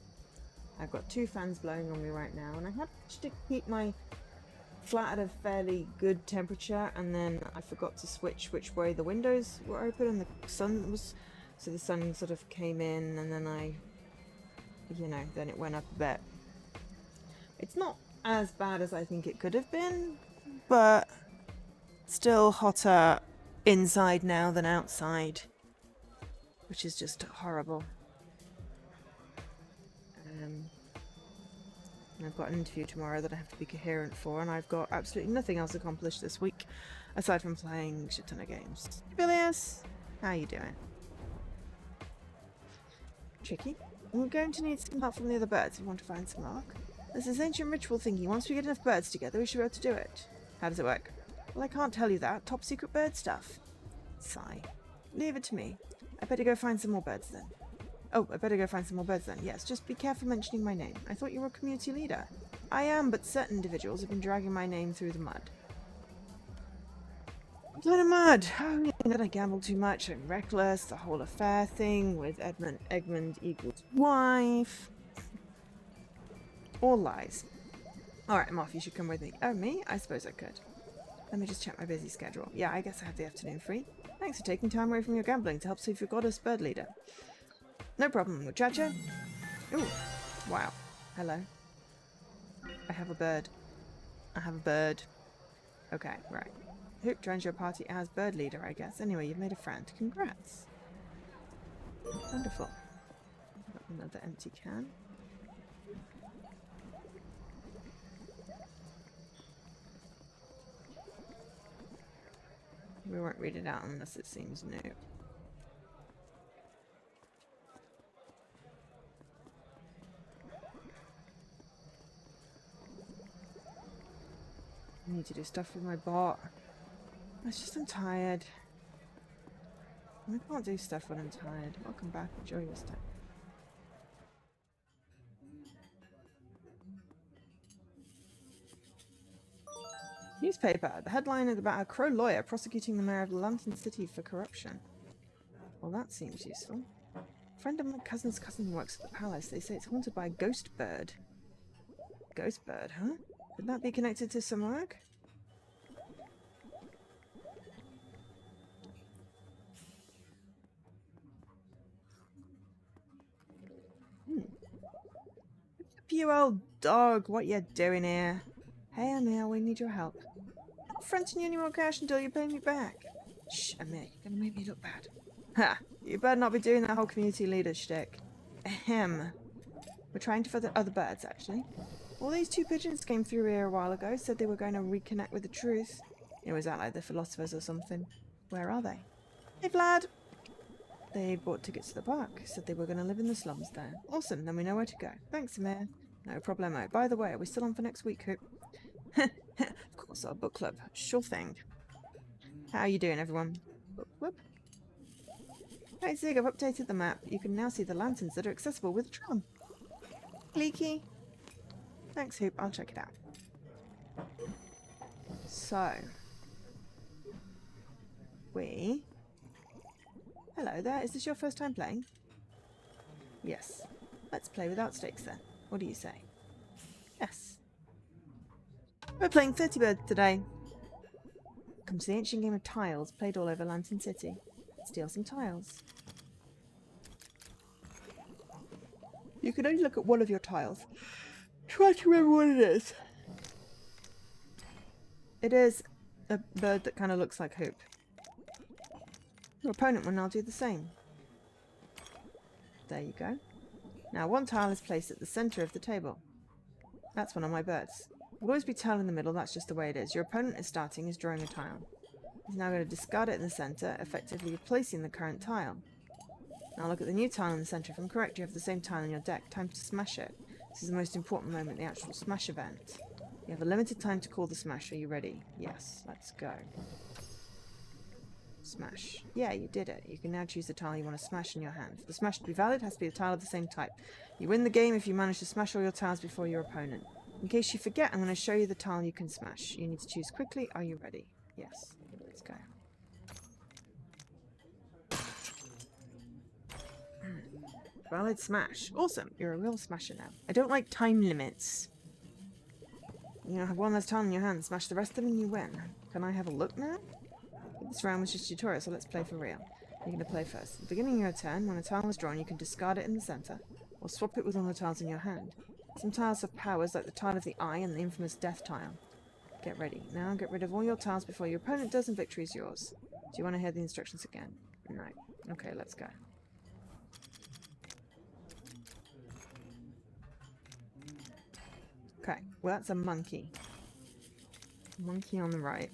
I've got 2 fans blowing on me right now, and I had to keep my flat at a fairly good temperature, and then I forgot to switch which way the windows were open and the sun was, so the sun sort of came in, and then then it went up a bit. It's not as bad as I think it could have been, but still hotter inside now than outside, which is just horrible. I've got an interview tomorrow that I have to be coherent for, and I've got absolutely nothing else accomplished this week aside from playing a shit ton of games. Bilious! How you doing? Tricky. We're going to need some help from the other birds if we want to find some luck. There's this ancient ritual thingy. Once we get enough birds together, we should be able to do it. How does it work? Well, I can't tell you that. Top secret bird stuff. Sigh. Leave it to me. I better go find some more birds then. Oh, I better go find some more birds then. Yes, just be careful mentioning my name. I thought you were a community leader. I am, but certain individuals have been dragging my name through the mud. Through the mud! Oh, you know that I gambled too much. I'm reckless. The whole affair thing with Egmont Eagle's wife. All lies. Alright, I'm off. You should come with me. Oh, me? I suppose I could. Let me just check my busy schedule. Yeah, I guess I have the afternoon free. Thanks for taking time away from your gambling to help save your goddess bird leader. No problem, muchacho. Ooh, wow. Hello. I have a bird. I have a bird. Okay, right. Hoop joins your party as bird leader, I guess. Anyway, you've made a friend. Congrats. Wonderful. Got another empty can. We won't read it out unless it seems new. I need to do stuff with my bot. It's just I'm tired. I can't do stuff when I'm tired. Welcome back. Enjoy your stay. Newspaper. The headline is about a crow lawyer prosecuting the mayor of London City for corruption. Well, that seems useful. A friend of my cousin's cousin works at the palace. They say it's haunted by a ghost bird. Ghost bird, huh? Could that be connected to some work? You old dog, what you doing here? Hey, Amir, we need your help. I'm not fronting you any more cash until you pay me back. Shh, Amir, you're gonna make me look bad. Ha! You better not be doing that whole community leader shtick. Ahem. We're trying to find the other birds, actually. All these two pigeons came through here a while ago, said they were going to reconnect with the truth. It was out like the philosophers or something. Where are they? Hey, Vlad! They bought tickets to the park, said they were going to live in the slums there. Awesome, then we know where to go. Thanks, Amir. No problemo. By the way, are we still on for next week, Hoop? Of course, our book club. Sure thing. How are you doing, everyone? Book club? Hey, Zig, I've updated the map. You can now see the lanterns that are accessible with a tram. Leaky. Thanks, Hoop. I'll check it out. So. Hello there. Is this your first time playing? Yes. Let's play without stakes then. What do you say? Yes. We're playing 30 birds today. Comes the ancient game of tiles played all over Lantern City. Steal some tiles. You can only look at one of your tiles. Try to remember what it is. It is a bird that kind of looks like Hoop. Your opponent will now do the same. There you go. Now one tile is placed at the centre of the table. That's one of my birds. Will always be tile in the middle, that's just the way it is. Your opponent is drawing a tile. He's now going to discard it in the centre, effectively replacing the current tile. Now look at the new tile in the centre. If I'm correct, you have the same tile in your deck. Time to smash it. This is the most important moment, the actual smash event. You have a limited time to call the smash. Are you ready? Yes, let's go. Smash. Yeah, you did it. You can now choose the tile you want to smash in your hand. For the smash to be valid, it has to be a tile of the same type. You win the game if you manage to smash all your tiles before your opponent. In case you forget, I'm going to show you the tile you can smash. You need to choose quickly. Are you ready? Yes. Let's go. Valid smash. Awesome. You're a real smasher now. I don't like time limits. You have one less tile in your hand. Smash the rest of them and you win. Can I have a look now? This round was just tutorial, so let's play for real. You're going to play first. At the beginning of your turn, when a tile is drawn, you can discard it in the centre, or swap it with one of the tiles in your hand. Some tiles have powers, like the tile of the eye and the infamous death tile. Get ready. Now get rid of all your tiles before your opponent does, and victory is yours. Do you want to hear the instructions again? No. Okay, let's go. Okay, well that's a monkey. Monkey on the right.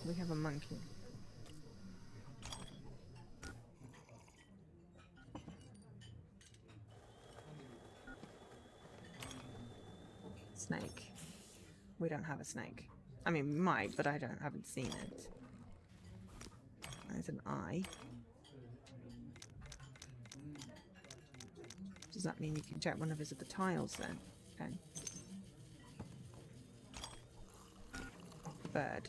We have a monkey. Snake. We don't have a snake. I mean, we might, but haven't seen it. There's an eye. Does that mean you can check one of his other tiles then? Okay. Bird.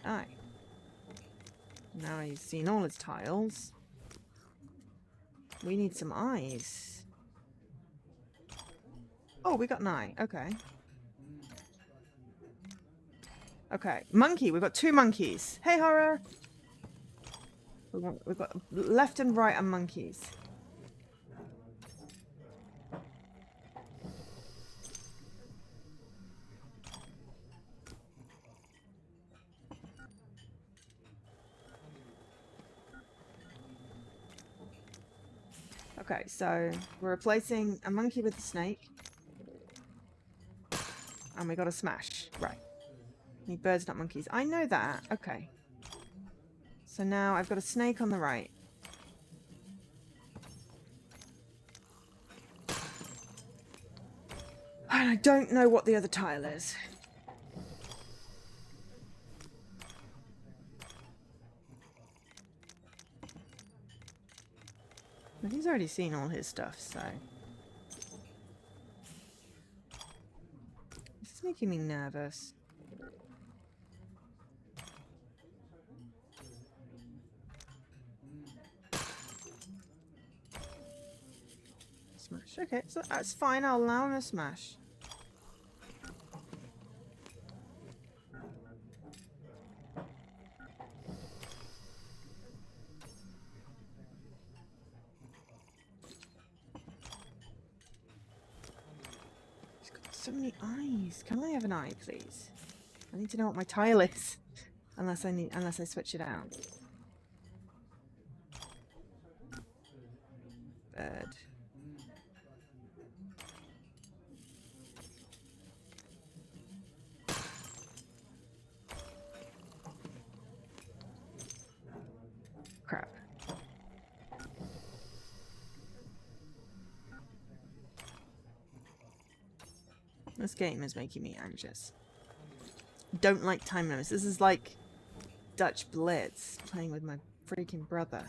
Eye. Now he's seen all his tiles. We need some eyes. Oh, we got an eye. Okay. Okay. Monkey. We've got 2 monkeys. Hey, horror. We've got left and right are monkeys. Okay, so we're replacing a monkey with a snake. And we got a smash. Right. Need birds, not monkeys. I know that. Okay. So now I've got a snake on the right. And I don't know what the other tile is. But he's already seen all his stuff, so... This is making me nervous. Smash. Okay, so that's fine. I'll allow him a smash. He's got so many eyes. Can I have an eye, please? I need to know what my tile is. Unless I switch it out. Bird. Crap. This game is making me anxious. Don't like time limits. This is like Dutch Blitz playing with my freaking brother.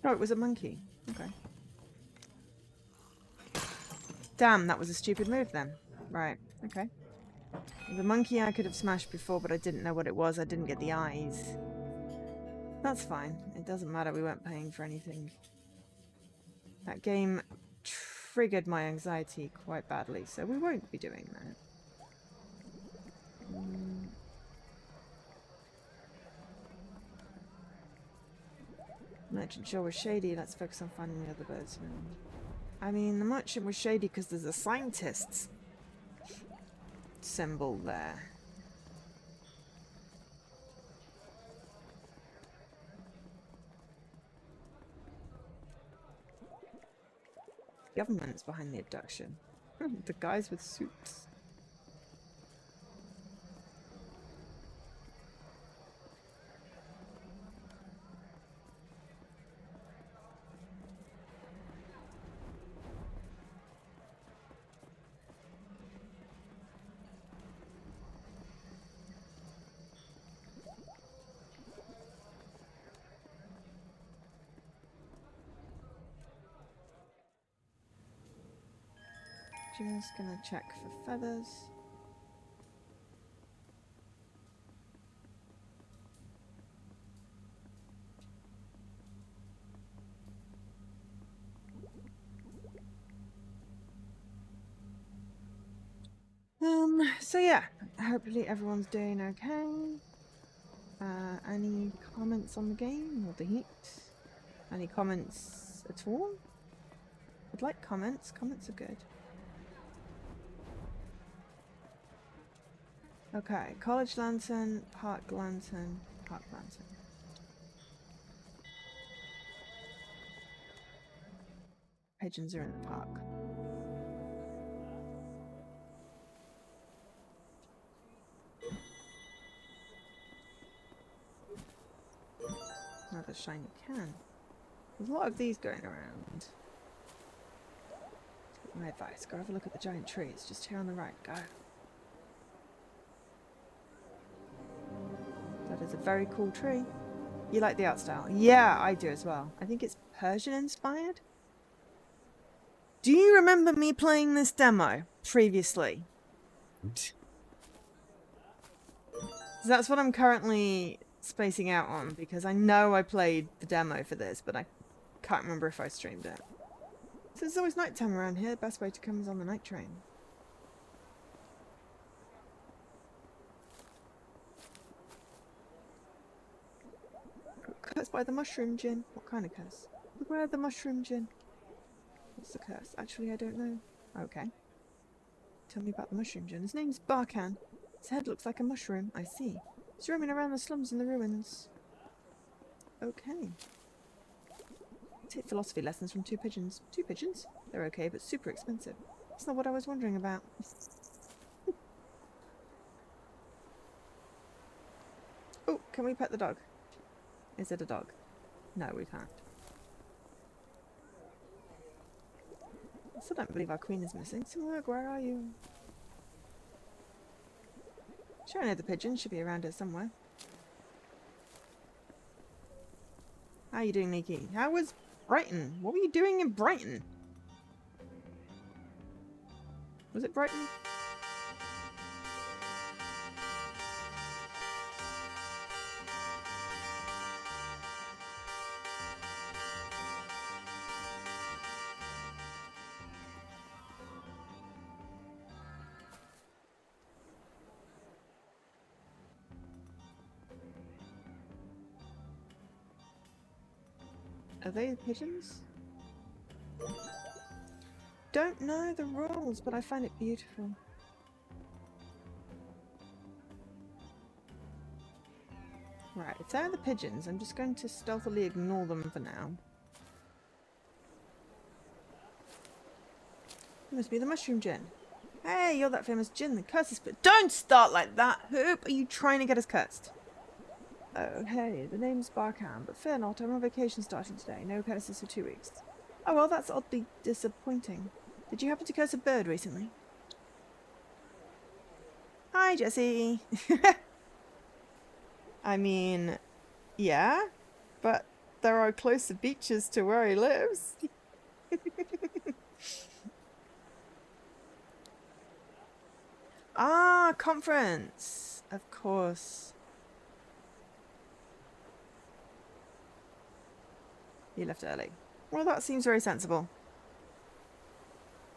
Oh, it was a monkey. Okay. Damn, that was a stupid move then. Right, okay. The monkey I could have smashed before, but I didn't know what it was. I didn't get the eyes. That's fine. It doesn't matter. We weren't paying for anything. That game triggered my anxiety quite badly, so we won't be doing that. Merchant sure was shady. Let's focus on finding the other birds around. I mean, the merchant was shady because there's a scientist's symbol there. Government's behind the abduction. The guys with suits. Just gonna check for feathers. So yeah, hopefully everyone's doing okay. Any comments on the game or the heat? Any comments at all? I'd like comments. Comments are good. Okay, college lantern, park lantern, park lantern. Pigeons are in the park. Another shiny can. There's a lot of these going around. My advice, go have a look at the giant trees just here on the right. Go. That is a very cool tree. You like the art style? Yeah, I do as well. I think it's Persian inspired. Do you remember me playing this demo previously? That's what I'm currently spacing out on, because I know I played the demo for this, but I can't remember if I streamed it. So it's always nighttime around here. The best way to come is on the night train. Cursed by the mushroom djinn. What kind of curse? Beware the mushroom djinn. What's the curse? Actually, I don't know. Okay. Tell me about the mushroom djinn. His name's Barkan. His head looks like a mushroom. I see. He's roaming around the slums and the ruins. Okay. Take philosophy lessons from 2 pigeons. 2 pigeons? They're okay, but super expensive. That's not what I was wondering about. Oh, can we pet the dog? Is it a dog? No, we can't. I still don't believe our queen is missing. Simurg, where are you? Sure, I know the pigeon should be around here somewhere. How are you doing, Nikki? How was Brighton? What were you doing in Brighton? Was it Brighton? Are they pigeons? Don't know the rules, but I find it beautiful. Right, if they're the pigeons, I'm just going to stealthily ignore them for now. You must be the mushroom djinn. Hey, you're that famous djinn that curses, but don't start like that, Hoop! Are you trying to get us cursed? Oh, hey, the name's Barkan, but fear not, I'm on vacation starting today. No curses for 2 weeks. Oh well, that's oddly disappointing. Did you happen to curse a bird recently? Hi, Jessie! I mean, yeah, but there are closer beaches to where he lives. Ah, conference! Of course. You left early. Well, that seems very sensible.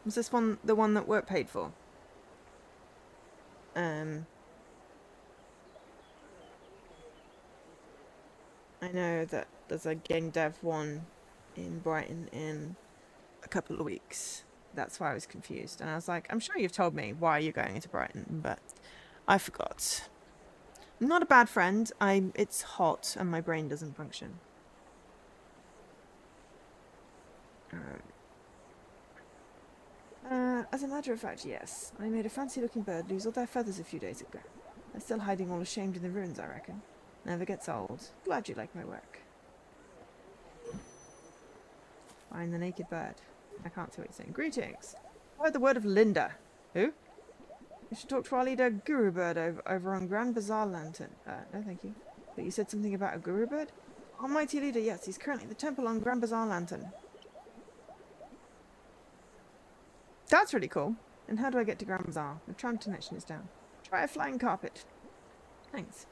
Was this one the one that work paid for? I know that there's a game dev one in Brighton in a couple of weeks. That's why I was confused. And I was like, I'm sure you've told me why you're going into Brighton, but I forgot. I'm not a bad friend. It's hot and my brain doesn't function. As a matter of fact, yes. I made a fancy-looking bird lose all their feathers a few days ago. They're still hiding all ashamed in the ruins, I reckon. Never gets old. Glad you like my work. Find the naked bird. I can't see what you're saying. Greetings. I heard the word of Linda. Who? You should talk to our leader, Guru Bird, over on Grand Bazaar Lantern. No thank you. But you said something about a Guru Bird? Almighty leader, yes. He's currently at the temple on Grand Bazaar Lantern. That's really cool. And how do I get to Grand Bazaar? The tram connection is down. Try a flying carpet. Thanks.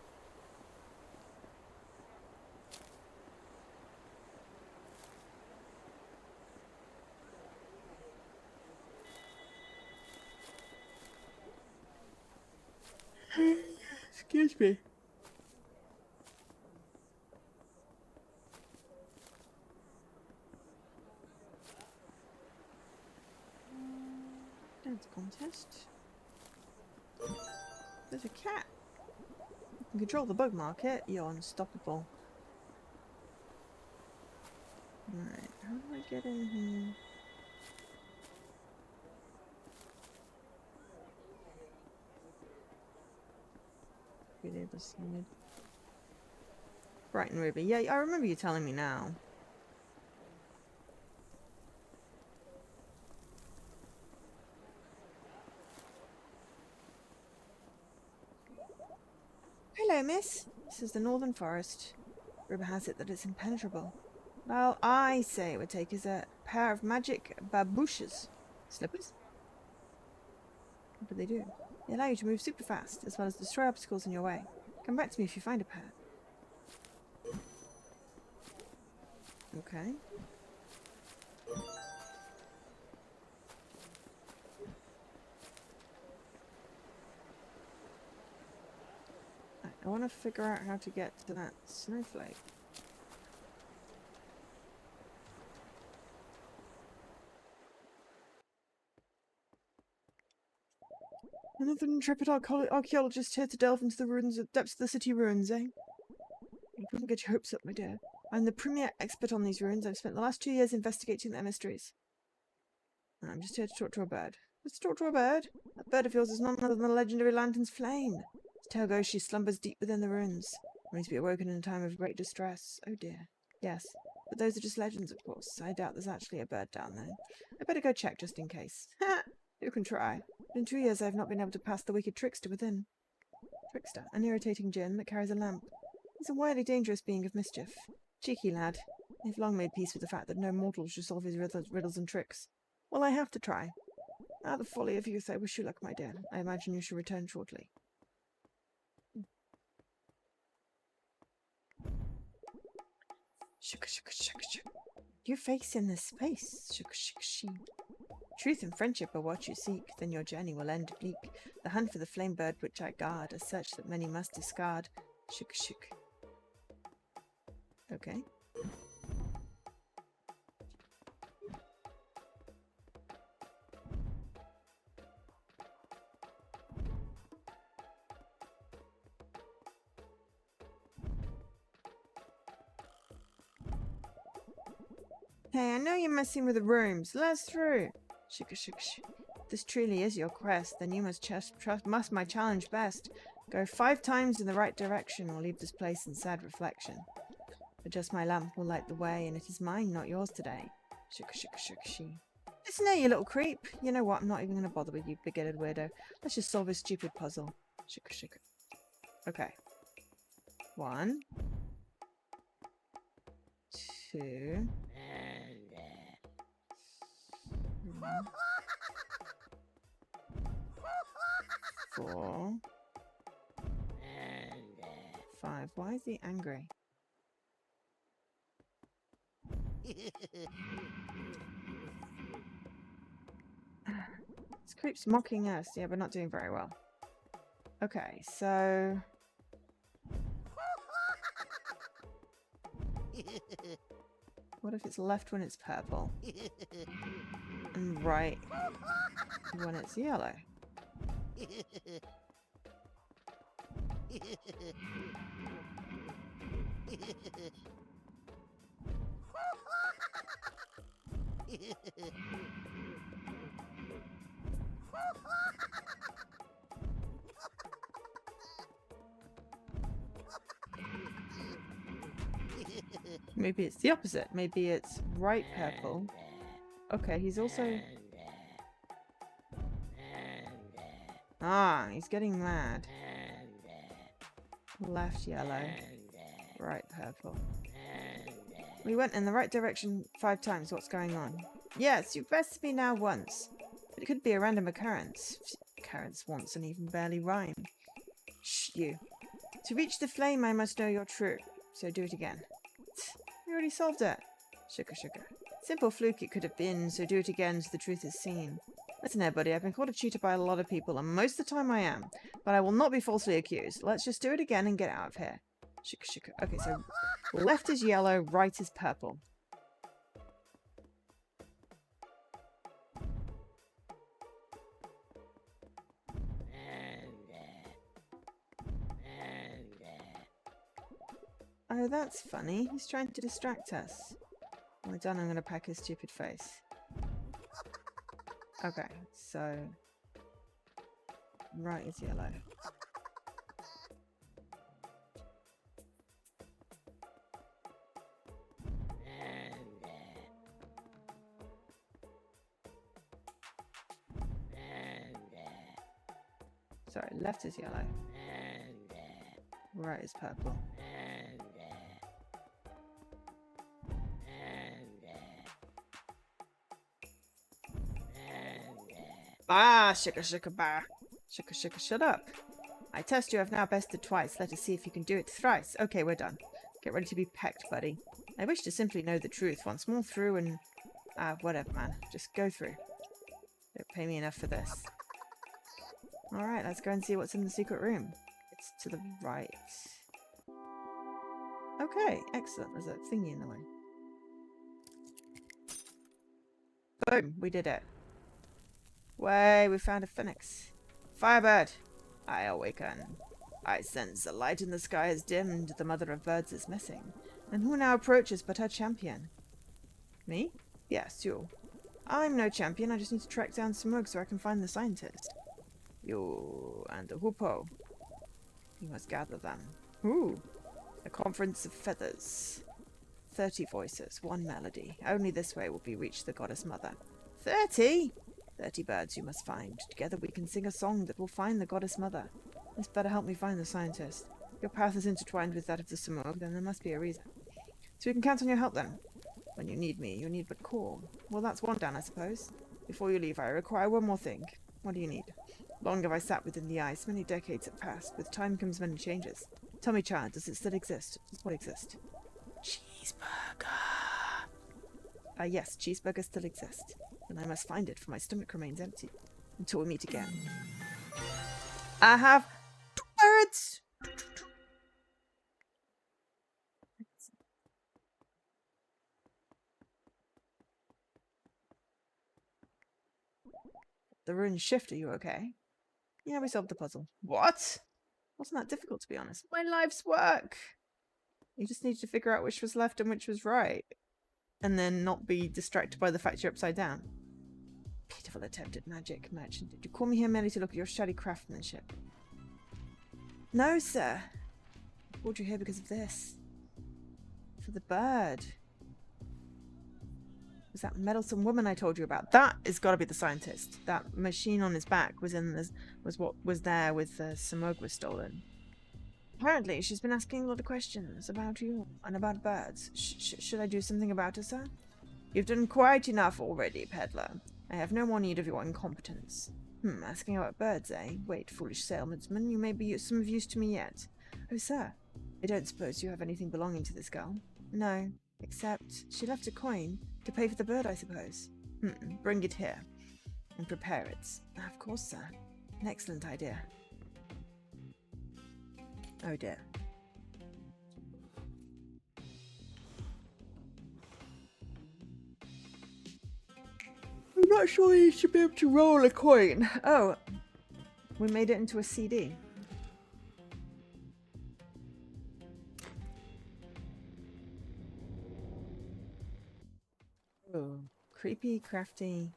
Excuse me. forest. There's a cat. You can control the bug market. You're unstoppable. Alright, how do I get in here? Really listening. Brighton Ruby. Yeah, I remember you telling me now. Hello, miss. This is the Northern Forest. Rumour has it that it's impenetrable. Well, I say it would take us a pair of magic babouches. Slippers? What do they do? They allow you to move super fast, as well as destroy obstacles in your way. Come back to me if you find a pair. Okay. I want to figure out how to get to that snowflake. Another intrepid archaeologist here to delve into the depths of the city ruins, eh? You couldn't get your hopes up, my dear. I'm the premier expert on these ruins. I've spent the last 2 years investigating their mysteries. I'm just here to talk to a bird. Let's talk to a bird. That bird of yours is none other than the legendary Lantern's Flame. As tale goes, she slumbers deep within the ruins, only to be awoken in a time of great distress. Oh dear. Yes, but those are just legends, of course. I doubt there's actually a bird down there. I better go check just in case. Ha! You can try. In 2 years I have not been able to pass the wicked trickster within. Trickster, an irritating djinn that carries a lamp. He's a wily, dangerous being of mischief. Cheeky lad. I've long made peace with the fact that no mortal should solve his riddles and tricks. Well, I have to try. Ah, the folly of youth. I wish you luck, my dear. I imagine you shall return shortly. Shuk, shuk, shuk, shuk. Your face in this space. Shuk, shuk, she. Truth and friendship are what you seek, then your journey will end bleak. The hunt for the flame bird which I guard, a search that many must discard. Shuk, shuk. Okay. Hey, I know you're messing with the rooms. Let's through. Shuk, shuk, shuk. If this truly is your quest, then you must trust my challenge best. Go 5 times in the right direction or leave this place in sad reflection. But just my lamp will light the way, and it is mine, not yours today. Shuk, shuk, shuk, she. Listen here, you little creep. You know what? I'm not even going to bother with you, big-headed weirdo. Let's just solve this stupid puzzle. Shuk, shuk. Okay. 1, 2... 4, 5. Why is he angry? This creep's mocking us. Yeah, we're not doing very well. Okay, so... What if it's left when it's purple? And right when it's yellow? Maybe it's the opposite. Maybe it's right purple. Okay, he's also... Ah, he's getting mad. Left yellow, right purple. We went in the right direction 5 times. What's going on? Yes, you've bested me now once. But it could be a random occurrence. Occurrence once and even barely rhyme. Shh, you. To reach the flame, I must know you're true. So do it again. We already solved it. Sugar, sugar. Simple fluke it could have been, so do it again so the truth is seen. Listen here, buddy, I've been called a cheater by a lot of people, and most of the time I am. But I will not be falsely accused. Let's just do it again and get out of here. Sugar, sugar. Okay, so left is yellow, right is purple. Oh, that's funny. He's trying to distract us. When we're done, I'm going to pack his stupid face. Okay, so... right is yellow. Sorry, left is yellow. Right is purple. Ah, shika shika ba. Shika shika shut up. I test you have now bested twice. Let us see if you can do it thrice. Okay, we're done. Get ready to be pecked, buddy. I wish to simply know the truth once more through and... whatever, man. Just go through. Don't pay me enough for this. Alright, let's go and see what's in the secret room. It's to the right. Okay, excellent. There's a thingy in the way. Boom, we did it. Way, we found a phoenix. Firebird, I awaken. I sense the light in the sky is dimmed, the mother of birds is missing. And who now approaches but her champion? Me? Yes, you. I'm no champion, I just need to track down Smug so I can find the scientist. You and the hoopoe. You must gather them. Ooh, a conference of feathers. 30 voices, one melody. Only this way will we reach the goddess mother. 30? 30 birds you must find. Together we can sing a song that will find the goddess mother. This better help me find the scientist. Your path is intertwined with that of the Samog, then there must be a reason. So we can count on your help then. When you need me, you need but call. Well, that's one down, I suppose. Before you leave, I require one more thing. What do you need? Long have I sat within the ice. Many decades have passed. With time comes many changes. Tell me, child, does it still exist? Does what exist? Cheeseburger. Yes, cheeseburgers still exist. And I must find it, for my stomach remains empty. Until we meet again. I have 2 birds! The runes shift, are you okay? Yeah, we solved the puzzle. What? Wasn't that difficult, to be honest. My life's work! You just need to figure out which was left and which was right. And then not be distracted by the fact you're upside down. Pitiful attempt at magic, merchant. Did you call me here merely to look at your shoddy craftsmanship? No, sir. I called you here because of this. For the bird. It was that meddlesome woman I told you about. That has got to be the scientist. That machine on his back was what was there with the Samog was stolen. Apparently, she's been asking a lot of questions about you and about birds. Should I do something about her, sir? You've done quite enough already, peddler. I have no more need of your incompetence. Asking about birds, eh? Wait, foolish salesman, you may be some of use to me yet. Oh, sir, I don't suppose you have anything belonging to this girl? No, except she left a coin to pay for the bird, I suppose. Bring it here and prepare it. Of course, sir. An excellent idea. Oh dear. I'm not sure you should be able to roll a coin. Oh, we made it into a CD. Oh, creepy, crafty.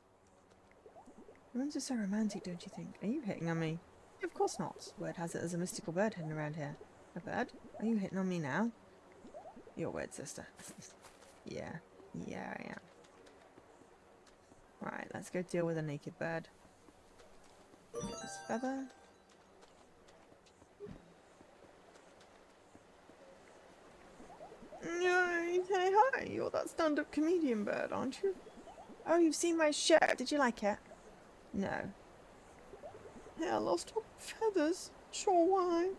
Runes are so romantic, don't you think? Are you hitting on me? Of course not. Word has it there's a mystical bird hidden around here. A bird? Are you hitting on me now? Your word, sister. Yeah, I am. Right, let's go deal with a naked bird. Get this feather. Hey, hi, you're that stand-up comedian bird, aren't you? Oh, you've seen my shirt. Did you like it? No. Yeah, I lost all my feathers. Sure why.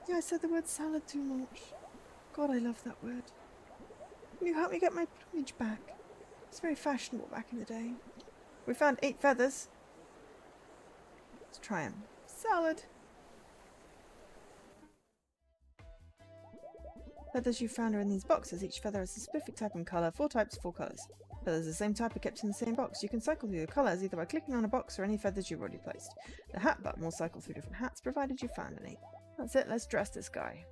Yeah, I said the word salad too much. God, I love that word. Can you help me get my plumage back? It's very fashionable back in the day. We found 8 feathers. Let's try them. Salad. Feathers you found are in these boxes. Each feather has a specific type and colour. 4 types, 4 colours. Feathers of the same type are kept in the same box. You can cycle through the colours either by clicking on a box or any feathers you've already placed. The hat button will cycle through different hats, provided you found any. That's it, let's dress this guy.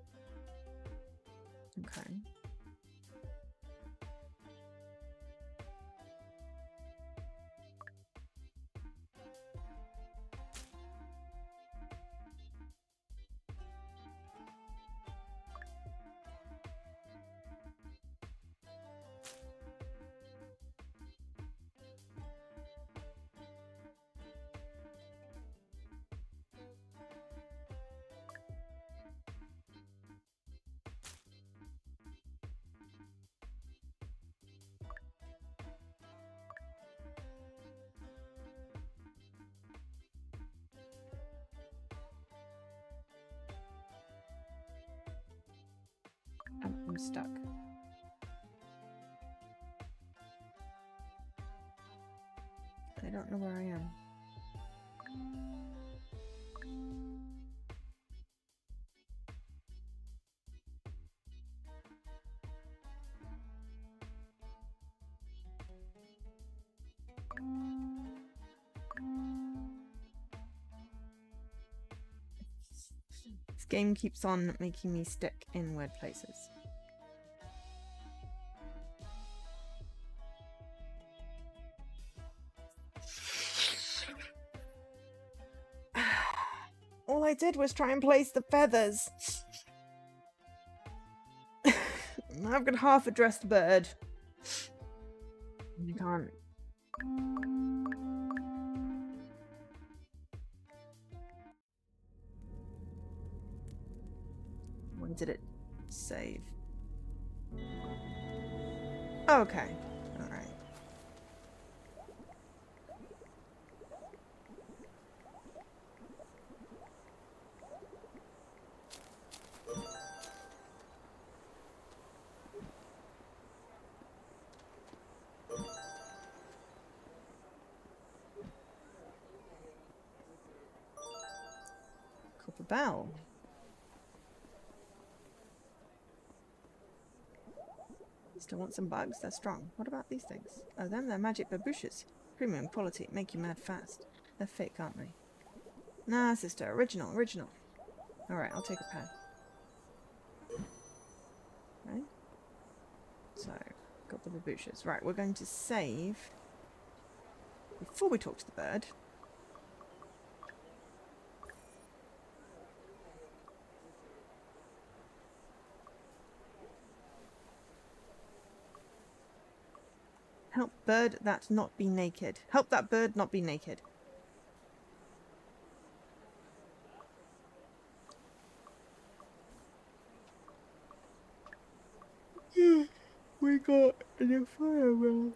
Okay. I'm stuck. I don't know where I am. This game keeps on making me stick in weird places. All I did was try and place the feathers. I've got half a dressed bird. I can't. When did it save? Okay. All right. Copper bell. Still want some bugs? They're strong. What about these things? Oh, them? They're magic babouches. Premium quality. Make you mad fast. They're fake, aren't they? Nah, sister. Original. Original. Alright, I'll take a pen. Right? So, got the babouches. Right, we're going to save before we talk to the bird. Help bird that not be naked. Help that bird not be naked. We got the fire well.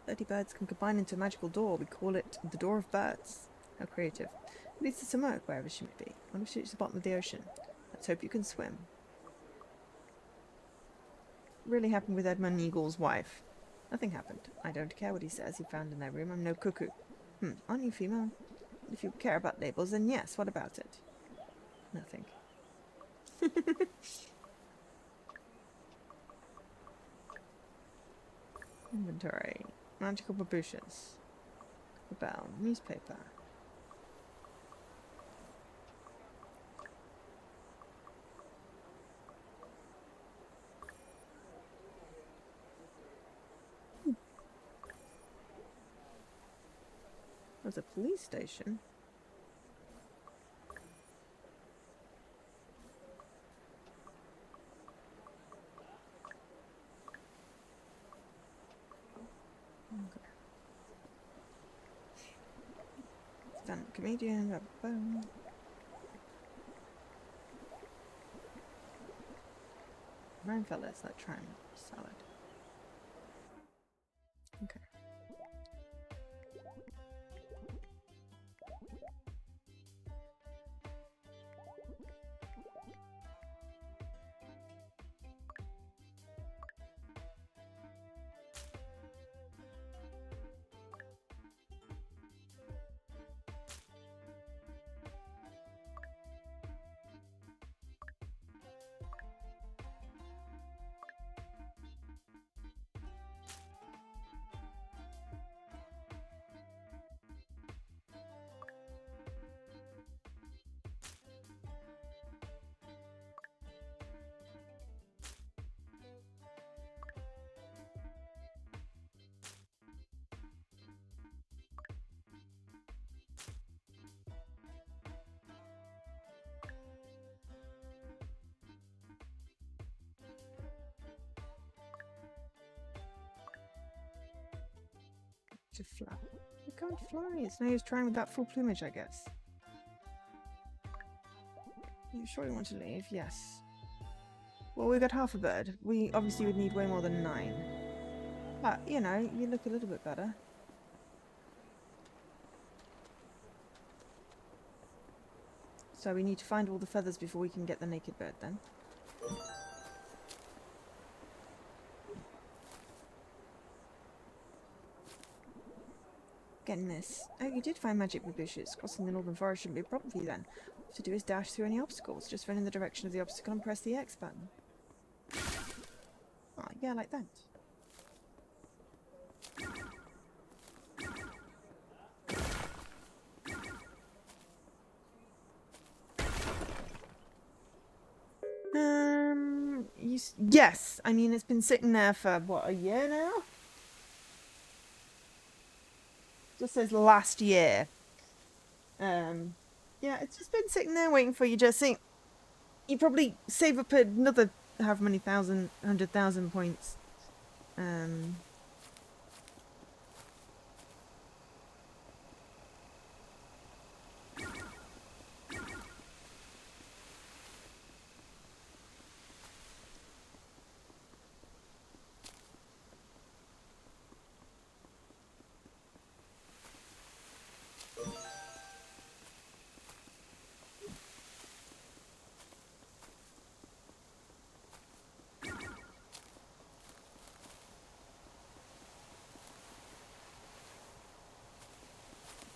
30 birds can combine into a magical door. We call it the Door of Birds. How creative. It leads to some oak wherever she may be. What if she reaches the bottom of the ocean? Let's hope you can swim. Really happened with Edmund Eagle's wife. Nothing happened. I don't care what he says he found in their room. I'm no cuckoo. Aren't you female? If you care about labels, then yes. What about it? Nothing. Inventory. Magical babouches. The bell. Newspaper. There's a police station. Okay. Stand-up comedian. Nine fellas that try and salad. Okay. to flap. You can't fly. It's no use trying with that full plumage, I guess. You sure you want to leave? Yes. Well, we got half a bird. We obviously would need way more than 9. But, you know, you look a little bit better. So we need to find all the feathers before we can get the naked bird then. Getting this. Oh, you did find magic bushes. Crossing the northern forest shouldn't be a problem for you then. All you have to do is dash through any obstacles. Just run in the direction of the obstacle and press the X button. Oh, yeah, like that. Yes. I mean, it's been sitting there for, what, a year now? Just says last year. Yeah, it's just been sitting there waiting for you, Jesse. You probably save up another however many 100,000 points.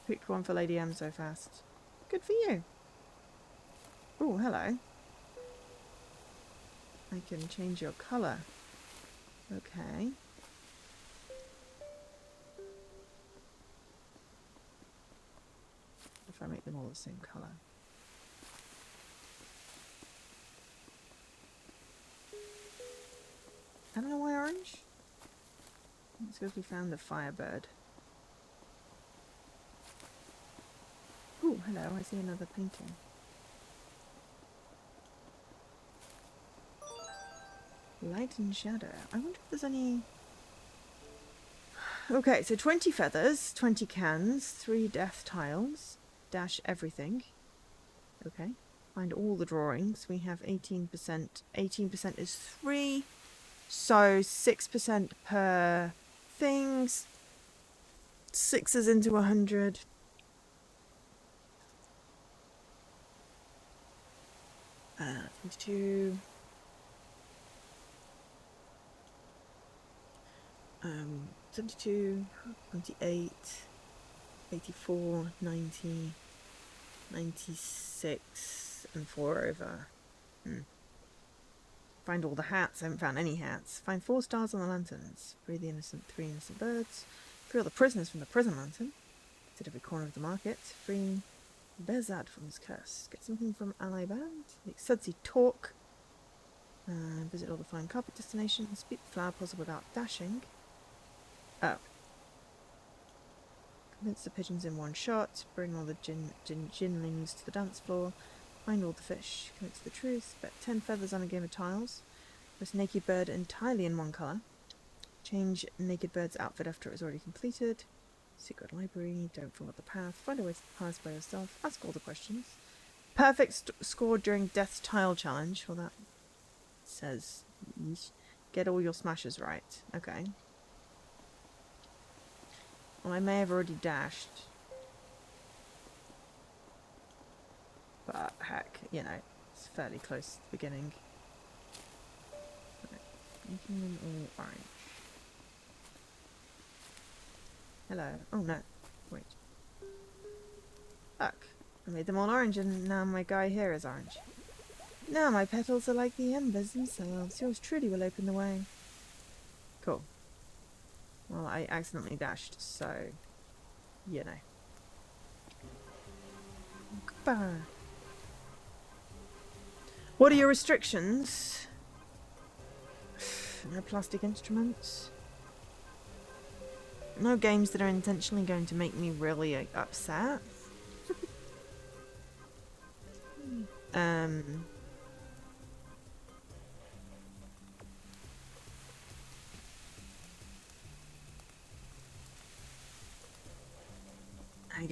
Picked one for Lady M so fast. Good for you. Oh, hello. I can change your colour. Okay. If I make them all the same colour. I don't know why orange. It's because we found the firebird. Oh, hello, I see another painting. Light and shadow. I wonder if there's any... Okay, so 20 feathers, 20 cans, 3 death tiles, dash everything. Okay. Find all the drawings. We have 18%. 18% is 3. So 6% per things. 6 is into 100. Uh, 22. 72, 28, 84, 90, 96, and 4 over. Find all the hats. I haven't found any hats. Find 4 stars on the lanterns. Free the innocent 3 innocent birds. Free all the prisoners from the prison lantern. Visit every corner of the market. Free Bezad from his curse. Get something from ally band. Make sudsy talk. Visit all the fine carpet destinations. Beat the flower puzzle without dashing. Oh. Convince the pigeons in one shot. Bring all the ginlings to the dance floor. Find all the fish. Commit to the truth. Bet 10 feathers on a game of tiles. This naked bird entirely in one colour. Change naked bird's outfit after it was already completed. Secret library. Don't follow the path. Find a way to the path by yourself. Ask all the questions. Perfect score during Death's Tile Challenge. Well, that says get all your smashes right. Okay. Well, I may have already dashed. But heck, you know, it's fairly close to the beginning. Right. Making them all orange. Hello. Oh no. Wait. Look. I made them all orange and now my guy here is orange. Now my petals are like the embers themselves. Yours truly will open the way. Cool. Well, I accidentally dashed, so... you know. Goodbye. What are your restrictions? No plastic instruments. No games that are intentionally going to make me really upset.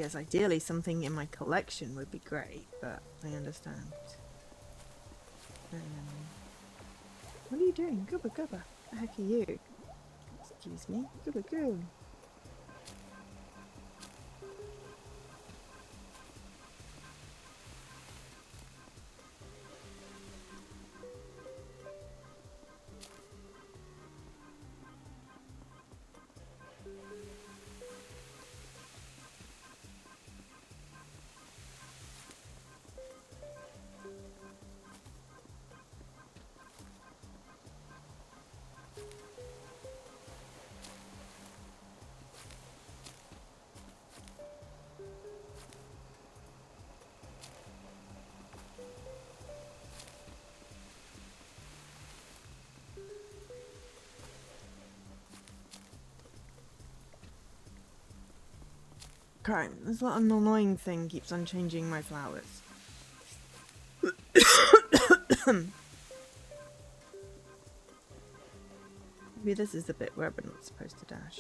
guess ideally something in my collection would be great, but I understand. What are you doing? Gooba gooba. The heck are you? Excuse me. Gooba goo. Crime. This little annoying thing keeps on changing my flowers. Maybe this is the bit where we're not supposed to dash.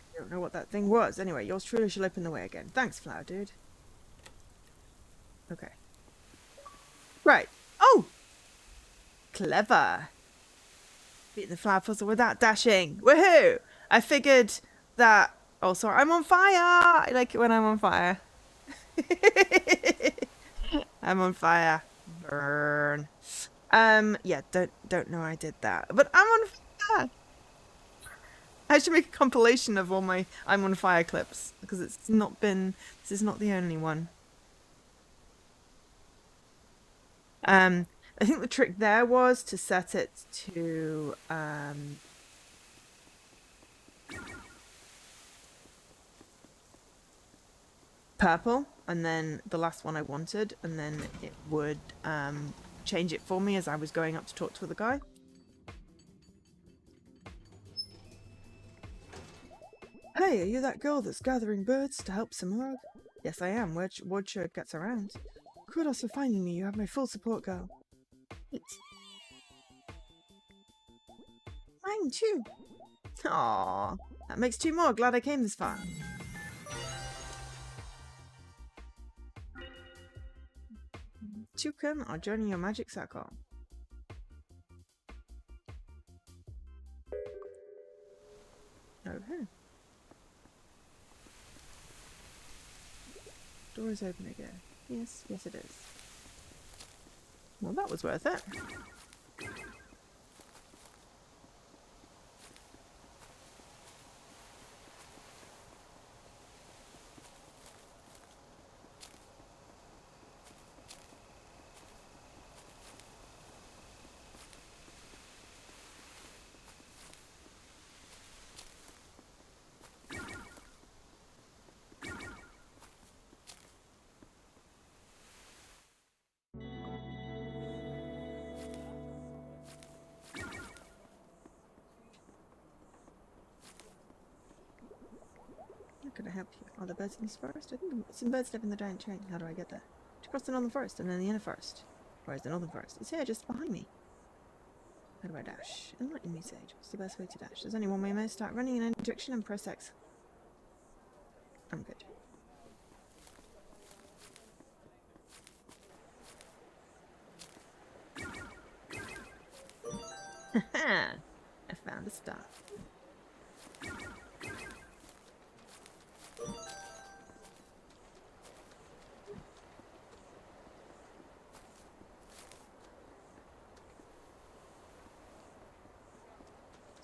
I don't know what that thing was. Anyway, yours truly shall open the way again. Thanks, flower dude. Okay. Right. Oh! Clever. Beating the flower puzzle without dashing. Woohoo! I figured that... Oh, sorry. I'm on fire! I like it when I'm on fire. I'm on fire. Burn. Yeah, don't know I did that. But I'm on fire! I should make a compilation of all my I'm on fire clips, because it's not been... This is not the only one. I think the trick there was to set it to purple, and then the last one I wanted, and then it would change it for me as I was going up to talk to the guy. Hey, are you that girl that's gathering birds to help Samurg? Yes, I am. Word gets around. Kudos for finding me. You have my full support, girl. Mine too. Aww. That makes two more. Glad I came this far. Toucan, I'll journey your magic circle. Okay. Door is open again. Yes, yes it is. Well, that was worth it. How can I help you? Are the birds in this forest? I think some birds live in the giant train. How do I get there? To cross the northern forest and then the inner forest. Where is the northern forest? It's here, just behind me. How do I dash? Enlighten me, Sage. What's the best way to dash? There's only one way. Most start running in any direction and press X. I'm good. Haha! I found a star.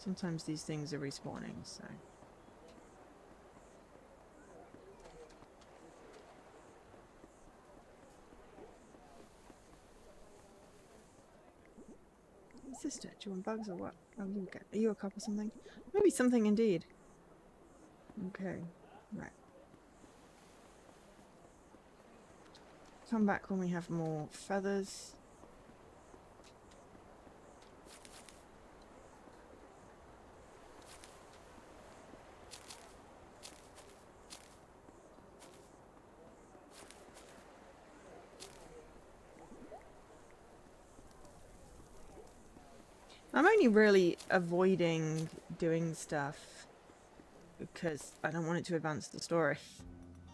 Sometimes these things are respawning, so... Sister, do you want bugs or what? Oh, you get. Are you a cop or something? Maybe something indeed. Okay, right. Come back when we have more feathers. I'm only really avoiding doing stuff because I don't want it to advance the story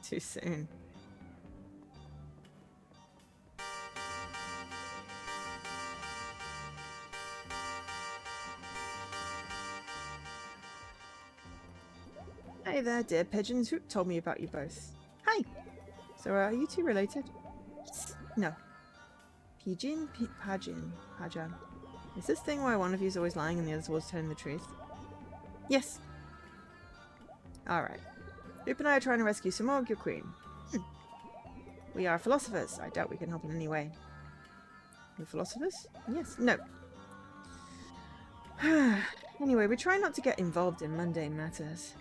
too soon. Hey there, dear pigeons. Who told me about you both? Hi! So are you two related? No. Pigeon? Pajan. Is this thing why one of you is always lying and the other was telling the truth? Yes. Alright. Loop and I are trying to rescue some more of your queen. We are philosophers. I doubt we can help in any way. We're philosophers? Yes. No. Anyway, we try not to get involved in mundane matters.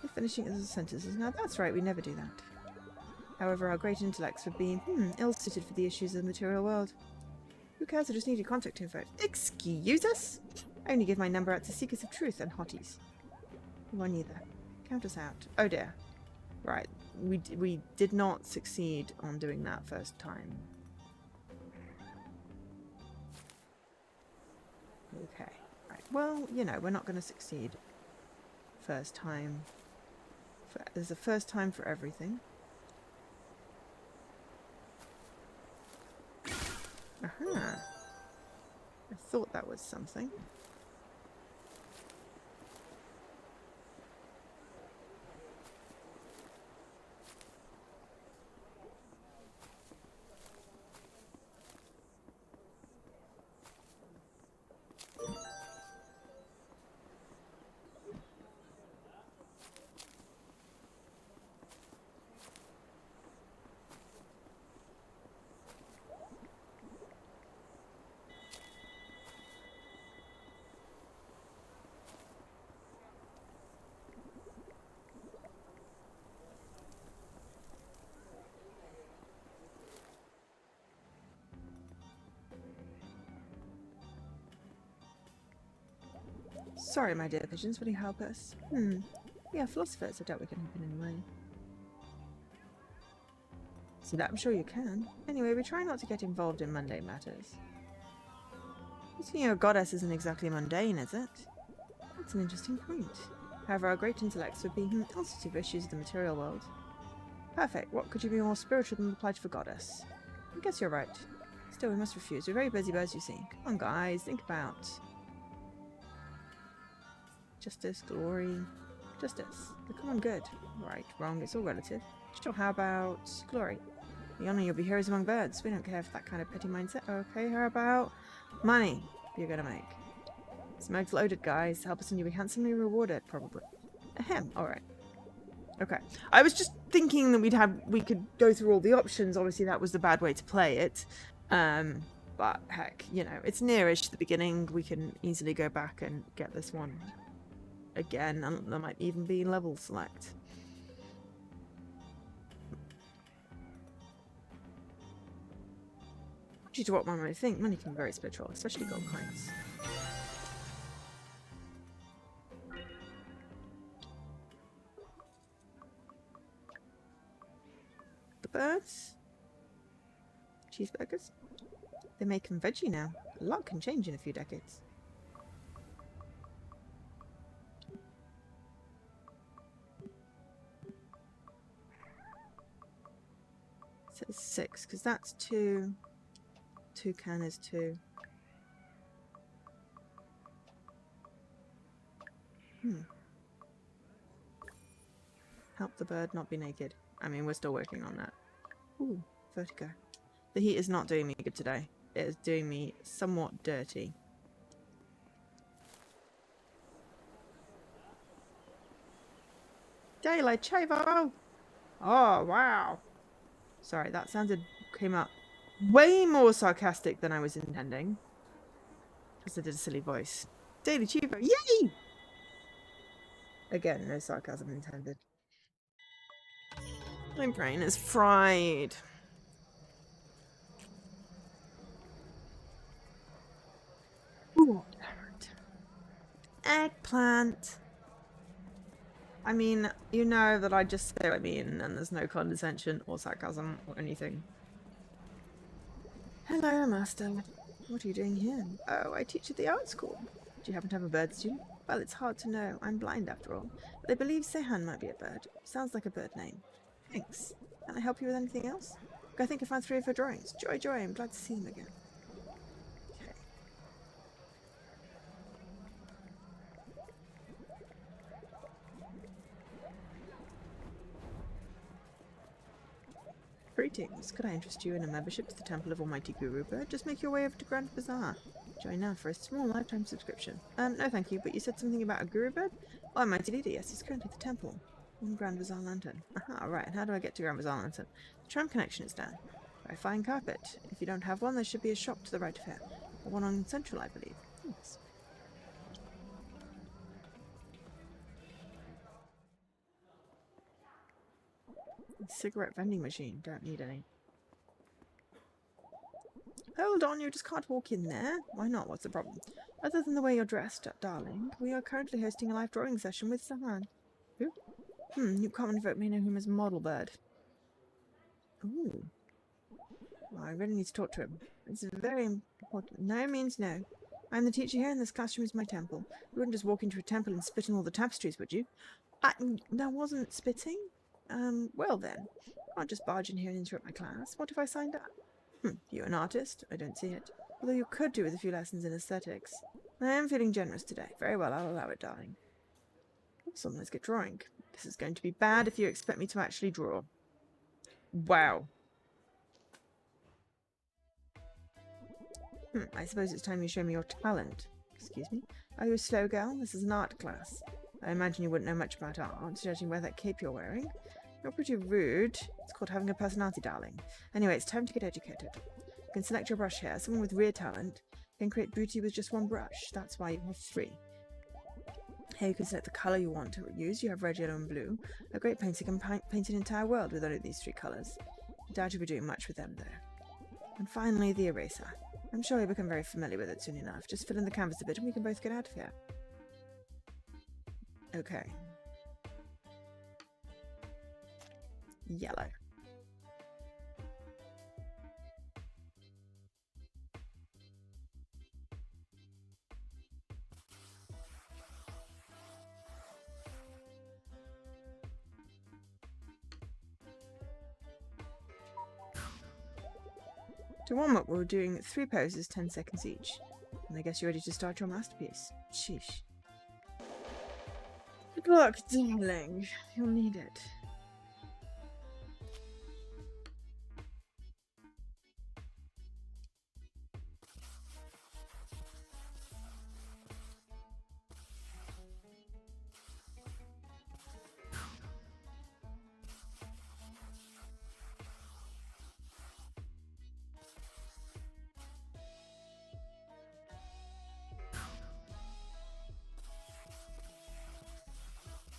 We're finishing as sentences now. That's right, we never do that. However, our great intellects would be ill-suited for the issues of the material world. Who cares? I just need your contact info. Excuse us? I only give my number out to seekers of truth and hotties. You are neither. Count us out. Oh dear. Right. We did not succeed on doing that first time. Okay. Right. Well, you know, we're not going to succeed. First time. There's a first time for everything. Aha. I thought that was something. Sorry, my dear pigeons, will you help us? We are philosophers, I doubt we can help in any way. So that I'm sure you can. Anyway, we try not to get involved in mundane matters. Seeing a goddess isn't exactly mundane, is it? That's an interesting point. However, our great intellects would be sensitive issues of the material world. Perfect. What could you be more spiritual than the plight of a goddess? I guess you're right. Still, we must refuse. We're very busy birds, you see. Come on, guys. Think about... Justice, glory... Justice. The common good. Right, wrong, it's all relative. Sure, how about glory? The honor you'll be heroes among birds. We don't care for that kind of petty mindset. Okay, how about money you're gonna make? Smoke's loaded, guys. Help us and you'll be handsomely rewarded, probably. Ahem, alright. Okay. I was just thinking that we could go through all the options. Obviously that was the bad way to play it. But heck, you know, it's nearish to the beginning. We can easily go back and get this one again, and there might even be level select. Due to what one might think, money can be very spiritual, especially gold coins. The birds? Cheeseburgers? They make them veggie now. A lot can change in a few decades. It says 6, because that's 2. 2 can is 2. Help the bird not be naked. I mean, we're still working on that. Ooh, vertigo. The heat is not doing me good today. It is doing me somewhat dirty. Daylight Chavo! Oh, wow. Sorry, that came out way more sarcastic than I was intending. Because I did a silly voice. Daily Chivo, yay! Again, no sarcasm intended. My brain is fried. Ooh, eggplant. I mean, you know that I just say what I mean, and there's no condescension or sarcasm or anything. Hello, Master. What are you doing here? Oh, I teach at the art school. Do you happen to have a bird student? Well, it's hard to know. I'm blind after all. But I believe Sehan might be a bird. Sounds like a bird name. Thanks. Can I help you with anything else? I think I found 3 of her drawings. Joy, joy. I'm glad to see him again. Okay. Greetings. Could I interest you in a membership to the Temple of Almighty Guru Bird? Just make your way over to Grand Bazaar. Join now for a small lifetime subscription. No thank you, but you said something about a Guru Bird? Oh, Almighty Leader, yes, he's currently at the temple. On Grand Bazaar Lantern. Aha, right, and how do I get to Grand Bazaar Lantern? The tram connection is down. Very fine carpet. If you don't have one, there should be a shop to the right of here. Or one on Central, I believe. Thanks. Cigarette vending machine. Don't need any. Hold on, you just can't walk in there. Why not? What's the problem? Other than the way you're dressed, darling, we are currently hosting a live drawing session with someone. Who? You common folk may know him as Model Bird. Ooh. Well, I really need to talk to him. It's very important. No means no. I'm the teacher here, and this classroom is my temple. You wouldn't just walk into a temple and spit on all the tapestries, would you? That wasn't spitting. Well then. Can't just barge in here and interrupt my class. What if I signed up? You're an artist? I don't see it. Although you could do with a few lessons in aesthetics. I am feeling generous today. Very well, I'll allow it, darling. Awesome, let's get drawing. This is going to be bad if you expect me to actually draw. Wow. I suppose it's time you show me your talent. Excuse me? Are you a slow girl? This is an art class. I imagine you wouldn't know much about art, judging by that cape you're wearing. You're pretty rude. It's called having a personality, darling. Anyway, it's time to get educated. You can select your brush here. Someone with real talent can create beauty with just one brush. That's why you have 3. Here you can select the colour you want to use. You have red, yellow and blue. A great painter can paint an entire world with only these 3 colours. I doubt you'll be doing much with them, though. And finally, the eraser. I'm sure you'll become very familiar with it soon enough. Just fill in the canvas a bit and we can both get out of here. Okay. Yellow. To warm up, we're doing 3 poses, 10 seconds each. And I guess you're ready to start your masterpiece. Sheesh. Good luck, darling. You'll need it.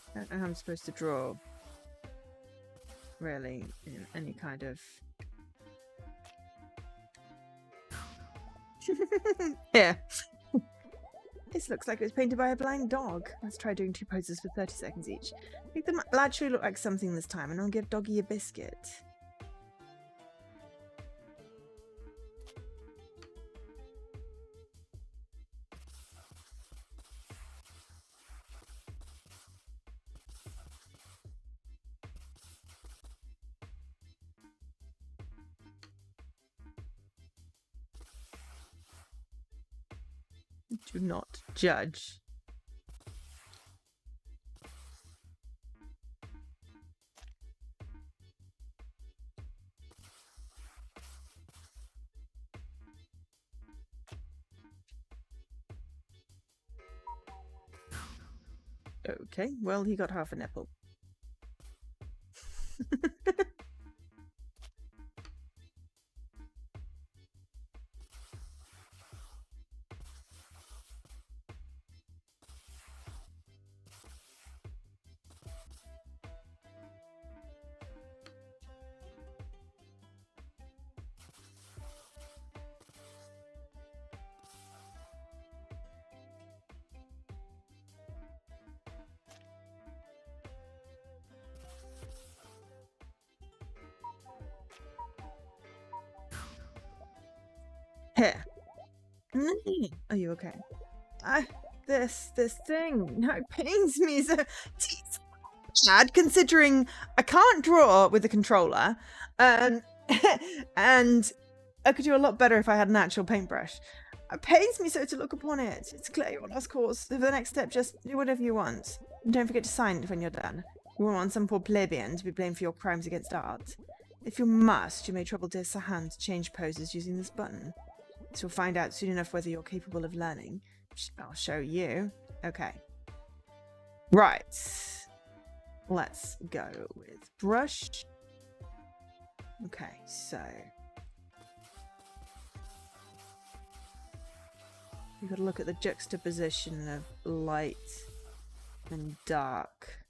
I don't know how I'm supposed to draw, really, in any kind of... Yeah. This looks like it was painted by a blind dog. Let's try doing 2 poses for 30 seconds each. Make them actually look like something this time, and I'll give Doggy a biscuit. Do not judge. Okay, well, he got half a nipple. Here. Are you okay? This thing, no, it pains me so. It's bad considering I can't draw with a controller, and I could do a lot better if I had an actual paintbrush. It pains me so to look upon it. It's clear you're lost course. For the next step, just do whatever you want. And don't forget to sign it when you're done. You won't want some poor plebeian to be blamed for your crimes against art. If you must, you may trouble dear Sahan to change poses using this button. So you'll find out soon enough whether you're capable of learning. I'll show you. Okay. Right. Let's go with brush. Okay, so you've got to look at the juxtaposition of light and dark.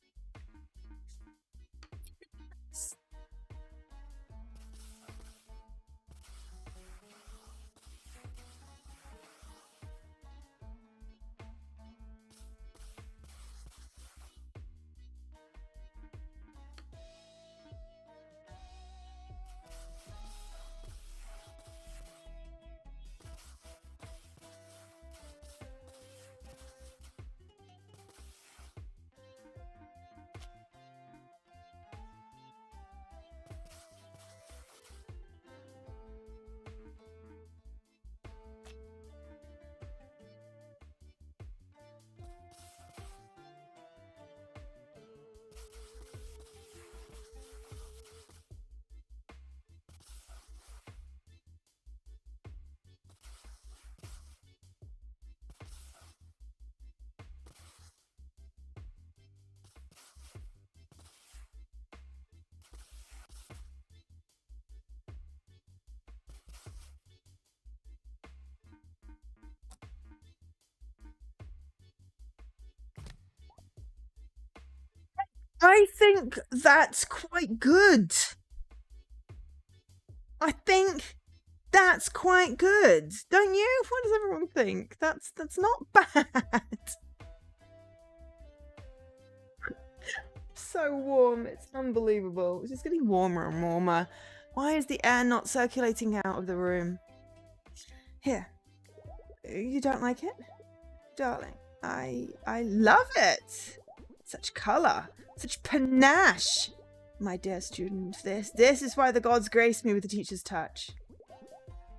I think that's quite good. I think that's quite good. Don't you? What does everyone think? That's not bad. So warm. It's unbelievable. It's just getting warmer and warmer. Why is the air not circulating out of the room? Here. You don't like it? Darling, I love it. Such colour. Such panache. My dear student, this is why the gods grace me with the teacher's touch.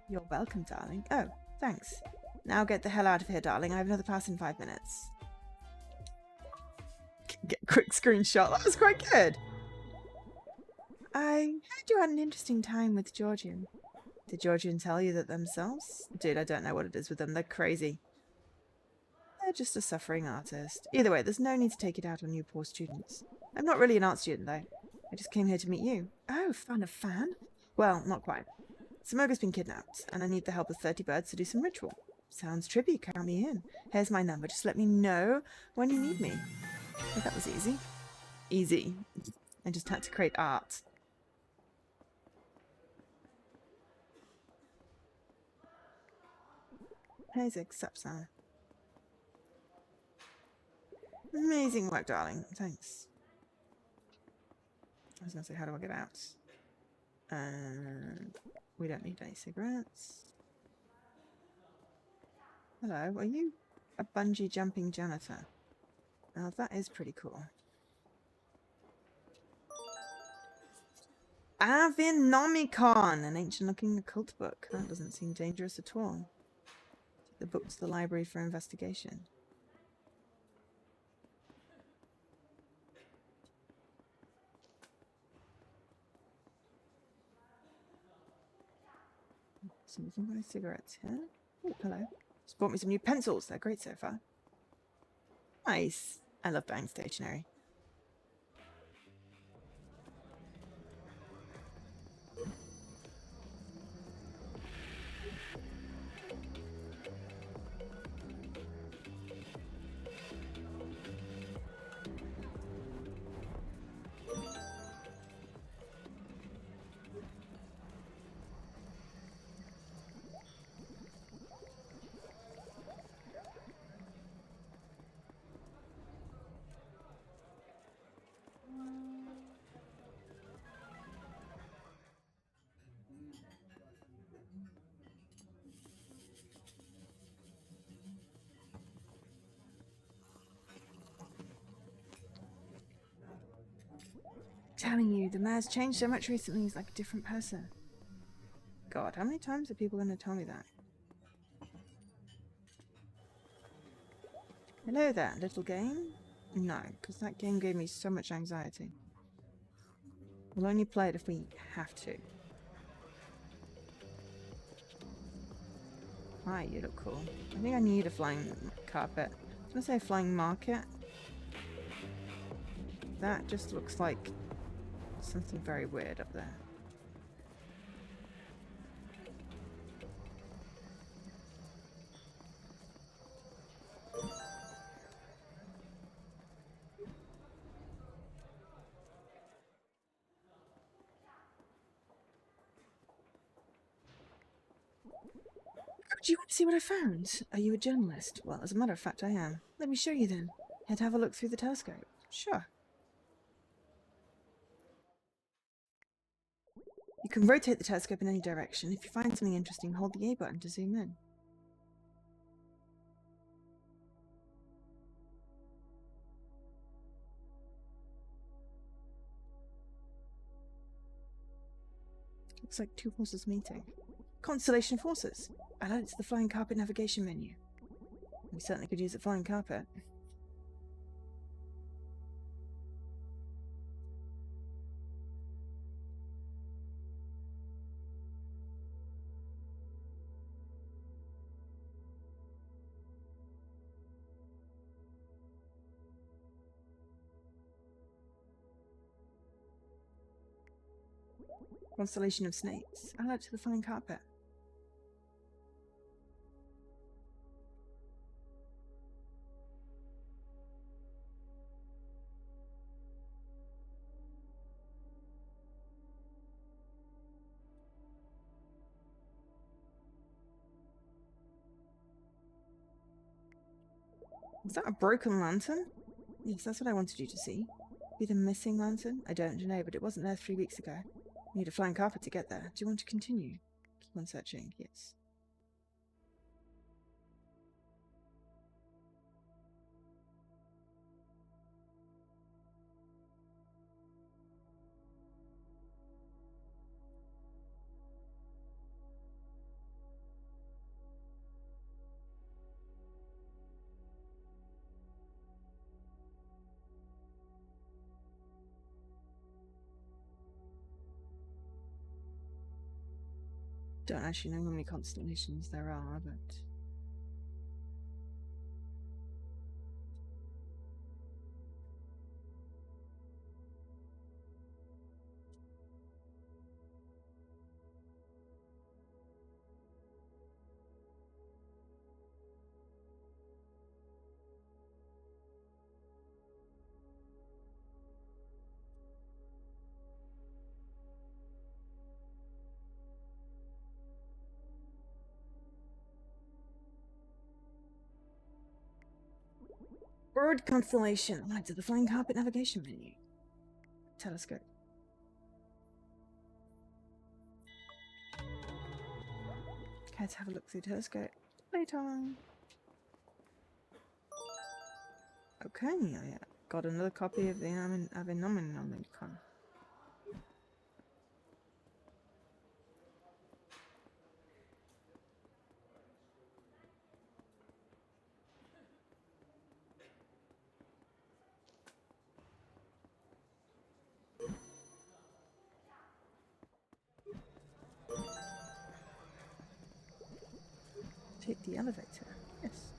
You're welcome, darling. Oh, thanks. Now get the hell out of here, darling. I have another class in 5 minutes. Get a quick screenshot. That was quite good. I heard you had an interesting time with Georgian. Did Georgian tell you that themselves? Dude, I don't know what it is with them. They're crazy. They're just a suffering artist. Either way, there's no need to take it out on you poor students. I'm not really an art student, though. I just came here to meet you. Oh, fan of fan? Well, not quite. Samoga's been kidnapped, and I need the help of 30 birds to do some ritual. Sounds trippy, count me in. Here's my number, just let me know when you need me. Oh, that was easy. Easy. I just had to create art. Here's Sapsan. Amazing work, darling. Thanks. I was going to say, how do I get out? We don't need any cigarettes. Hello, are you a bungee jumping janitor? Now that is pretty cool. Avinomicon, an ancient-looking occult book. That doesn't seem dangerous at all. Take the book to the library for investigation. Some nice cigarettes here. Oh, hello. Just bought me some new pencils. They're great so far. Nice. I love buying stationery. telling you, the mayor's changed so much recently, he's like a different person. God, how many times are people going to tell me that? Hello there, little game? No, because that game gave me so much anxiety. We'll only play it if we have to. Hi, you look cool. I think I need a flying carpet. I was going to say flying market. That just looks like something very weird up there. Do you want to see what I found? Are you a journalist? Well, as a matter of fact, I am. Let me show you then. Head have a look through the telescope. Sure. You can rotate the telescope in any direction. If you find something interesting, hold the A button to zoom in. Looks like two forces meeting. Constellation forces. I'll add it to the flying carpet navigation menu. We certainly could use a flying carpet. Constellation of snakes. I'll add it to the flying carpet. Is that a broken lantern? Yes, that's what I wanted you to see. Be the missing lantern? I don't know, but it wasn't there 3 weeks ago. We need a flying carpet to get there. Do you want to continue? Keep on searching, yes. Don't actually know how many constellations there are, but... Bird constellation. Right to the flying carpet navigation menu. Telescope. Okay, let's have a look through the telescope. Playtime. Okay, I got another copy of the Avenomenon. Take the elevator. Yes.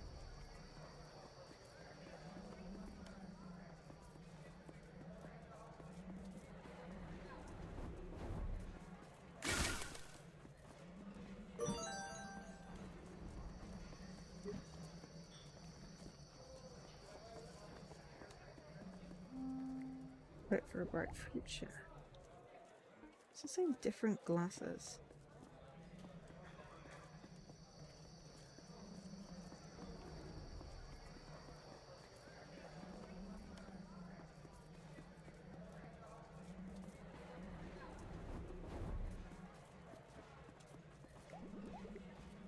Hope for a bright future. It's the same different glasses.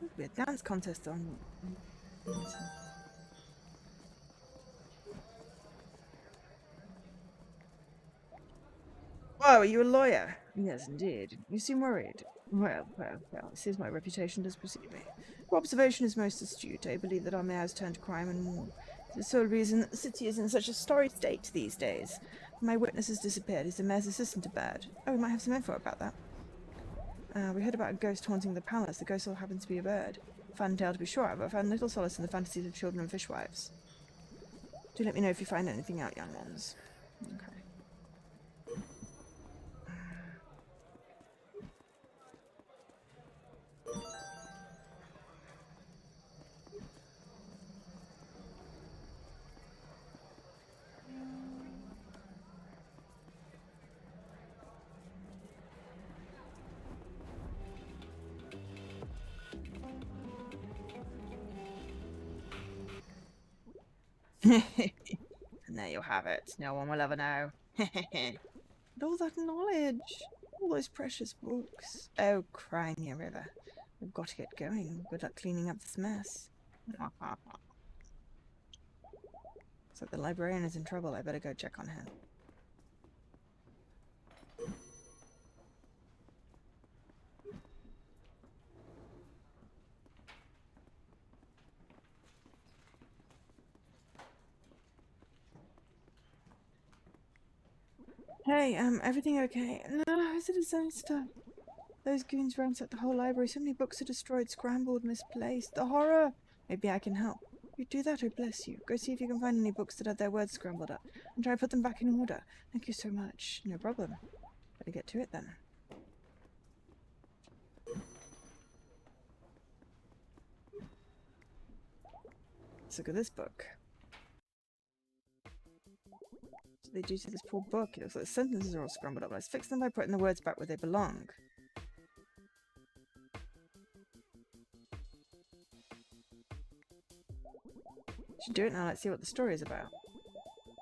There'll be a dance contest on. Oh, are you a lawyer? Yes, indeed. You seem worried. Well, it seems my reputation does precede me. Your observation is most astute. I believe that our mayor has turned to crime, and the sole reason that the city is in such a sorry state these days. My witness has disappeared. Is the mayor's assistant a bird? Oh, we might have some info about that. We heard about a ghost haunting the palace. The ghost all happens to be a bird. Fun tale to be sure, but I found little solace in the fantasies of children and fishwives. Do let me know if you find anything out, young ones. Okay. And there you have it. No one will ever know. And all that knowledge. All those precious books. Oh, Crimea River. We've got to get going. Good luck cleaning up this mess. So the librarian is in trouble. I better go check on her. Hey, everything okay? No, it's a disaster. Those goons ransacked the whole library. So many books are destroyed, scrambled, misplaced. The horror! Maybe I can help. You do that, oh bless you. Go see if you can find any books that had their words scrambled up, and try to put them back in order. Thank you so much. No problem. Better get to it then. Let's look at this book. What did they do to this poor book? It looks like the sentences are all scrambled up. Let's fix them by putting the words back where they belong. Should do it now. Let's see what the story is about.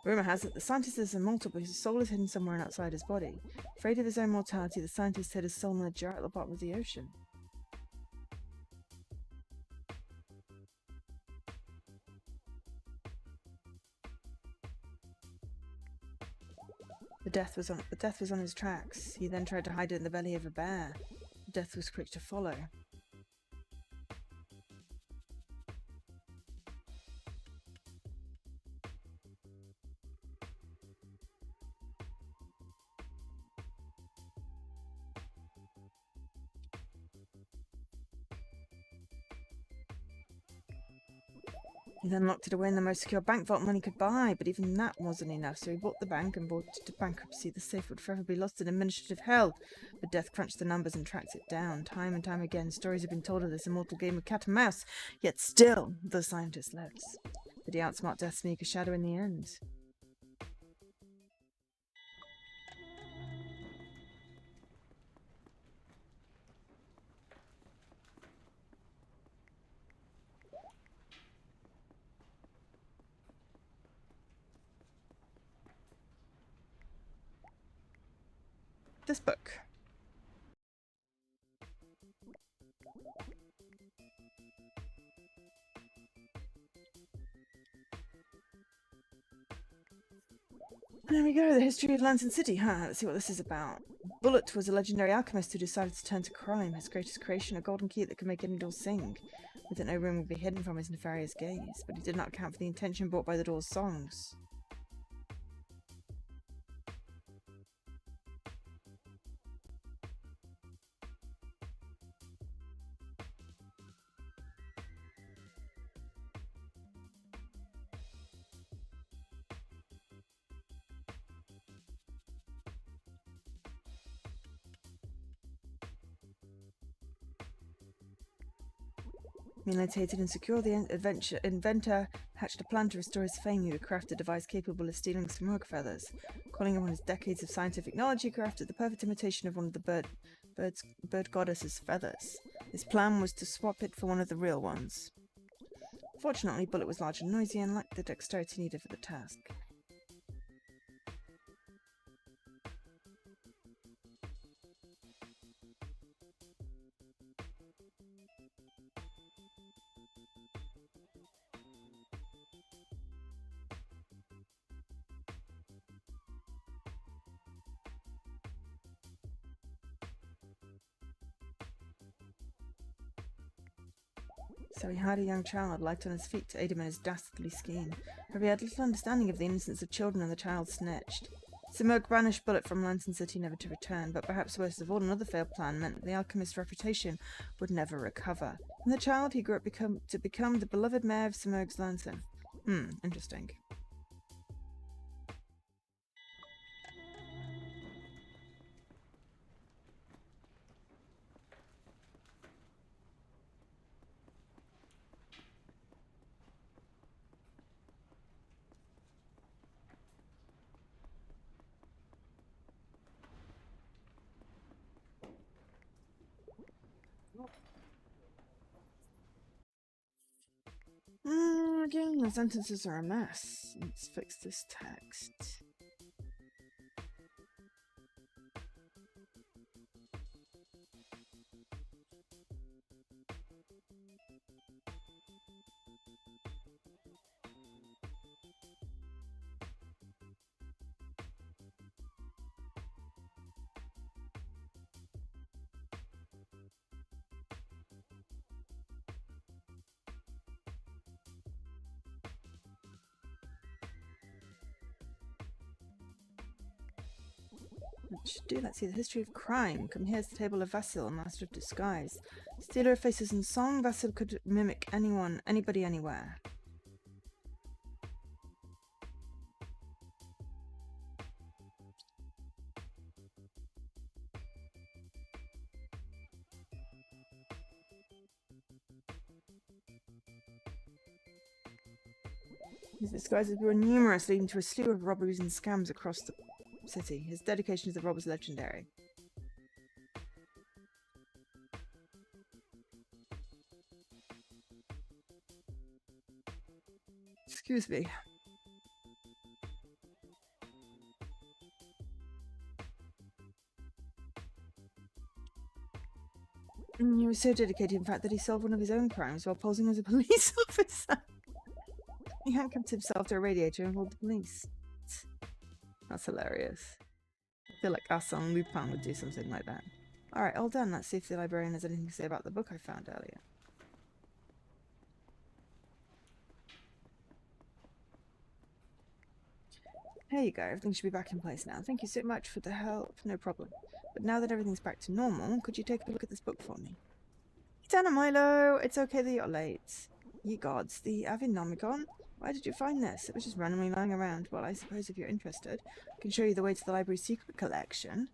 Rumor has it the scientist is immortal, but his soul is hidden somewhere outside his body. Afraid of his own mortality, the scientist hid his soul in a jar at the bottom of the ocean. The death was on his tracks. He then tried to hide it in the belly of a bear. Death was quick to follow. He then locked it away in the most secure bank vault money could buy, but even that wasn't enough, so he bought the bank and brought it to bankruptcy. The safe would forever be lost in administrative hell. But Death crunched the numbers and tracked it down. Time and time again, stories have been told of this immortal game of cat and mouse, yet still the scientist lives. But he outsmarted Death's meager shadow in the end. This book. There we go, the history of Lantern City, huh? Let's see what this is about. Bullet was a legendary alchemist who decided to turn to crime. His greatest creation, a golden key that could make any door sing. With it, no room would be hidden from his nefarious gaze, but he did not account for the intention brought by the door's songs. Humiliated and secure, the inventor hatched a plan to restore his fame. He would craft a device capable of stealing smoke feathers. Calling upon his decades of scientific knowledge, he crafted the perfect imitation of one of the bird goddess's feathers. His plan was to swap it for one of the real ones. Fortunately, Bullet was large and noisy and lacked the dexterity needed for the task. So he hired a young child, light on his feet, to aid him in his dastardly scheme. But he had little understanding of the innocence of children, and the child snitched. Simurgh banished Bullet from Lantern City, never to return, but perhaps worst of all, another failed plan meant that the alchemist's reputation would never recover. And the child, he grew up to become the beloved mayor of Simurgh's Lantern. Interesting. Again, the sentences are a mess. Let's fix this text. Let's see. The history of crime. Come here's the table of Vasil, master of disguise. Stealer of faces in song. Vasil could mimic anyone, anybody, anywhere. His disguises were numerous, leading to a slew of robberies and scams across the city. His dedication to the robbers legendary. Excuse me. He was so dedicated, in fact, that he solved one of his own crimes while posing as a police officer. He handcuffed himself to a radiator and called the police. That's hilarious. I feel like Arsène Lupin would do something like that. Alright, all done. Let's see if the librarian has anything to say about the book I found earlier. Here you go. Everything should be back in place now. Thank you so much for the help. No problem. But now that everything's back to normal, could you take a look at this book for me? Etana Milo! It's okay that you're late. Ye gods, the Avinomicon? Why did you find this? It was just randomly lying around. Well, I suppose if you're interested, I can show you the way to the library's secret collection.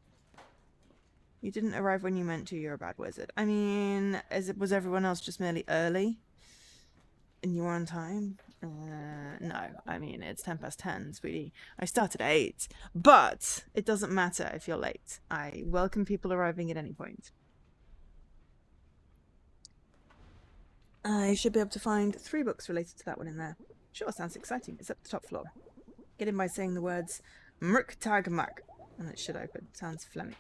You didn't arrive when you meant to. You're a bad wizard. I mean, was everyone else just merely early? And you were on time? No. I mean, it's 10:10, sweetie. I start at 8. But it doesn't matter if you're late. I welcome people arriving at any point. I should be able to find 3 books related to that one in there. Sure, sounds exciting. It's up the top floor. Get in by saying the words Mrk Tag Mak, and it should open. Sounds Flemish.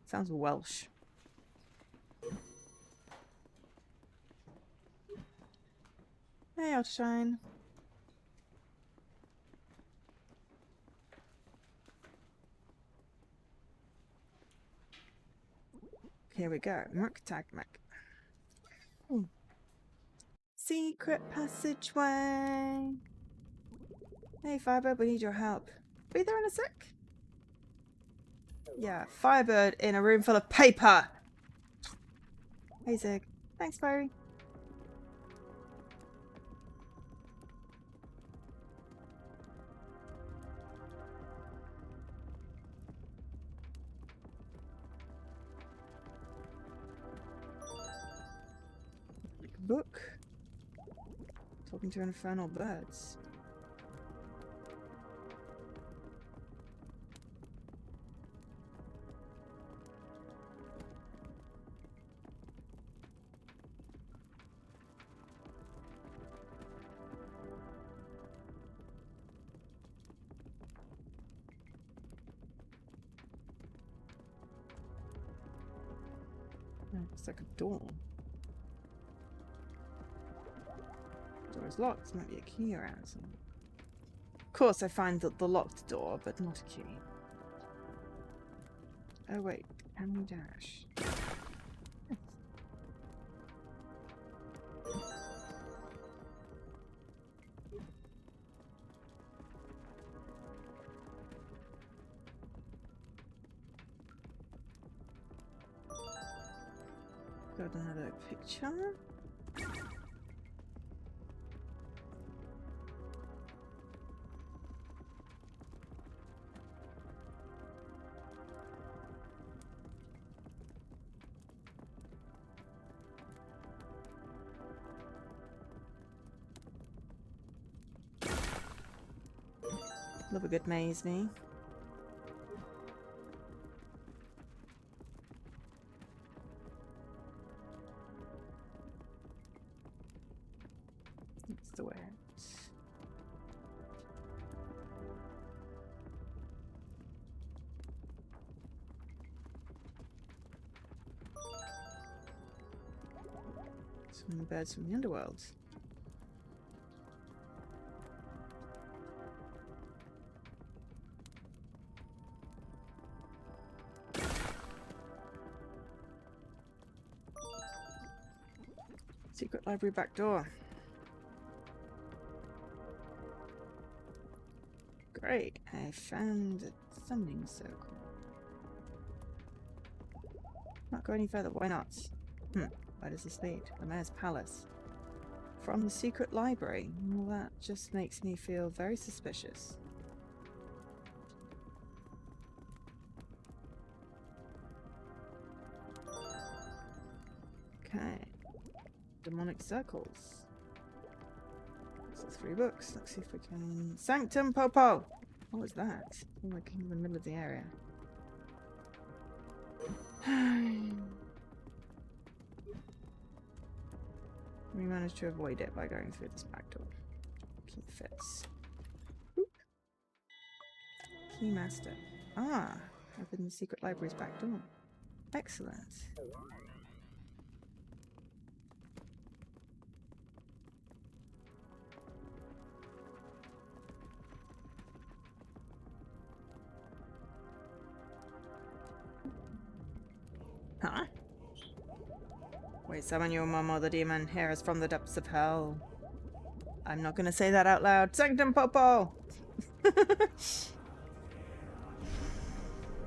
Sounds Welsh. Hey, Outshine. Here we go. Mrk Tag Mak. Secret passageway. Hey, Firebird, we need your help. Be there in a sec? Yeah, Firebird in a room full of paper. Hey, Zig. Thanks, Fiery. Book. Talking to infernal birds. It's like a door. Door is locked. Might be a key around somewhere. Of course, I find the locked door, but not a key. Oh wait, can we dash? Got another picture. Love a good maze, me. That's the way out. Some birds from the underworld. Secret library back door. Great, I found a summoning circle. Not go any further, why not? Where does this lead? The mayor's palace. From the secret library. Well, that just makes me feel very suspicious. Okay. Demonic circles. So 3 books. Let's see if we can... Sanctum Popo! What was that? Oh, like in the middle of the area. We managed to avoid it by going through this back door. Key fits. Oop. Keymaster. Ah! Open the secret library's back door. Excellent. Huh? Wait, summon your mom or the demon. Hear us from the depths of hell. I'm not gonna say that out loud. Sanctum Popo!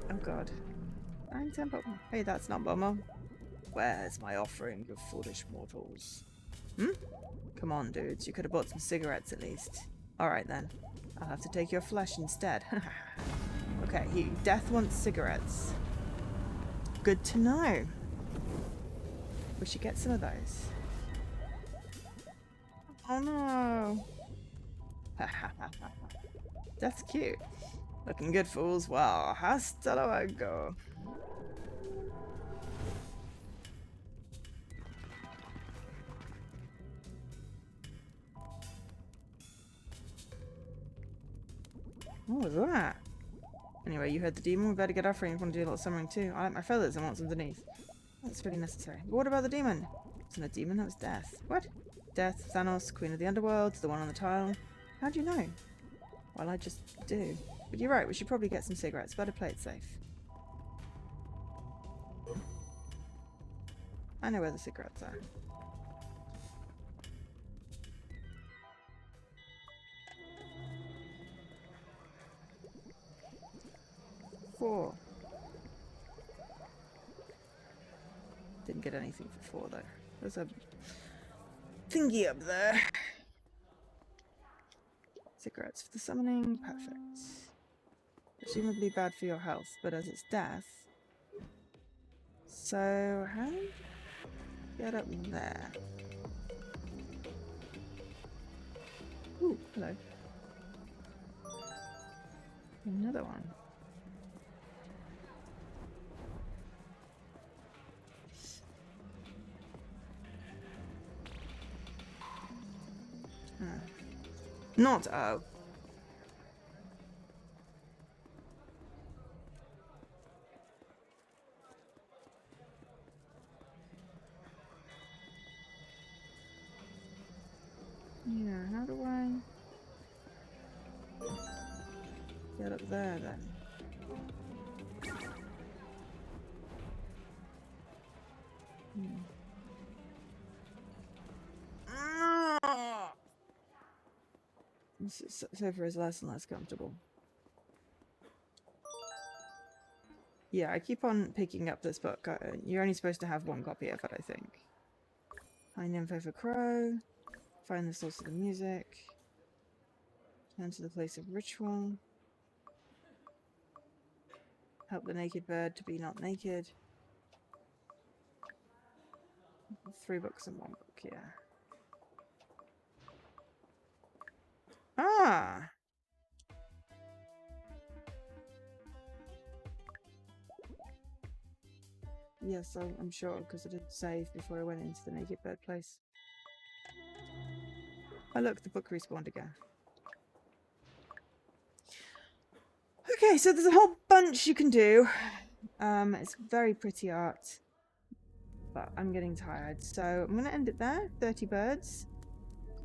Oh god. Sanctum Popo. Hey, that's not Momo. Where's my offering, you foolish mortals? Come on, dudes. You could have bought some cigarettes at least. Alright then. I'll have to take your flesh instead. Okay, Death wants cigarettes. Good to know. We should get some of those. Oh no. That's cute. Looking good, fools. Wow. Hasta luego. What was that? Anyway, you heard the demon. We better get offering if we want to do a little summoning too. I like my feathers and what's underneath. That's really necessary. But what about the demon? It's not a demon, that was Death. What? Death, Thanos, Queen of the Underworld, the one on the tile. How do you know? Well, I just do. But you're right, we should probably get some cigarettes. Better play it safe. I know where the cigarettes are. Four. Didn't get anything for 4 though. There's a thingy up there. Cigarettes for the summoning. Perfect. Presumably bad for your health, but as it's death. So, how do you get up there? Ooh, hello. Another one. Not oh. Yeah, how do I get up there then? Sofa is less and less comfortable. Yeah, I keep on picking up this book. You're only supposed to have one copy of it, I think. Find info for Crow. Find the source of the music. Turn to the place of ritual. Help the naked bird to be not naked. 3 books and 1 book, yeah. Ah! Yes, I'm sure, because I didn't save before I went into the naked bird place. Oh look, the book respawned again. Okay, so there's a whole bunch you can do. It's very pretty art, but I'm getting tired, so I'm going to end it there. 30 birds.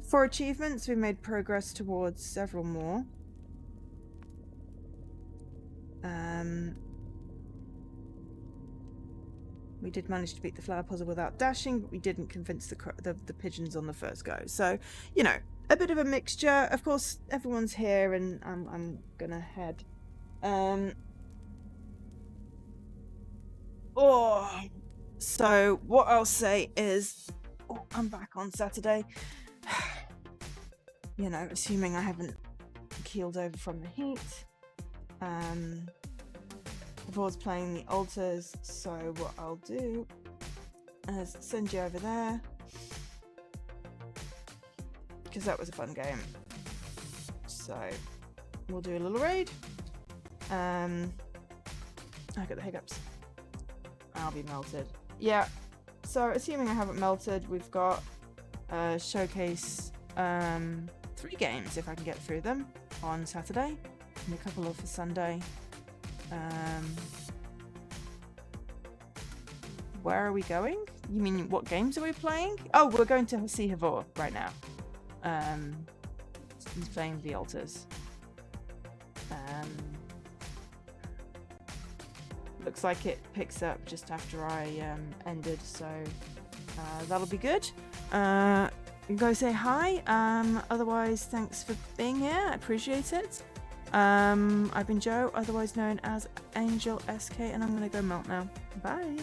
For achievements, we made progress towards several more. We did manage to beat the flower puzzle without dashing, but we didn't convince the pigeons on the first go. So, you know, a bit of a mixture. Of course, everyone's here, and I'm gonna head. So what I'll say is, I'm back on Saturday. You know, assuming I haven't keeled over from the heat. I was playing the altars, so what I'll do is send you over there, because that was a fun game. So we'll do a little raid. I got the hiccups. I'll be melted. Yeah. So assuming I haven't melted, we've got showcase 3 games if I can get through them on Saturday, and a couple of for Sunday. Where are we going? You mean what games are we playing? Oh, we're going to see Havor right now. He's playing the altars. Looks like it picks up just after I ended, so that'll be good. Go say hi. Otherwise, thanks for being here. I appreciate it. I've been Joe, otherwise known as Angel SK, and I'm gonna go melt now. Bye.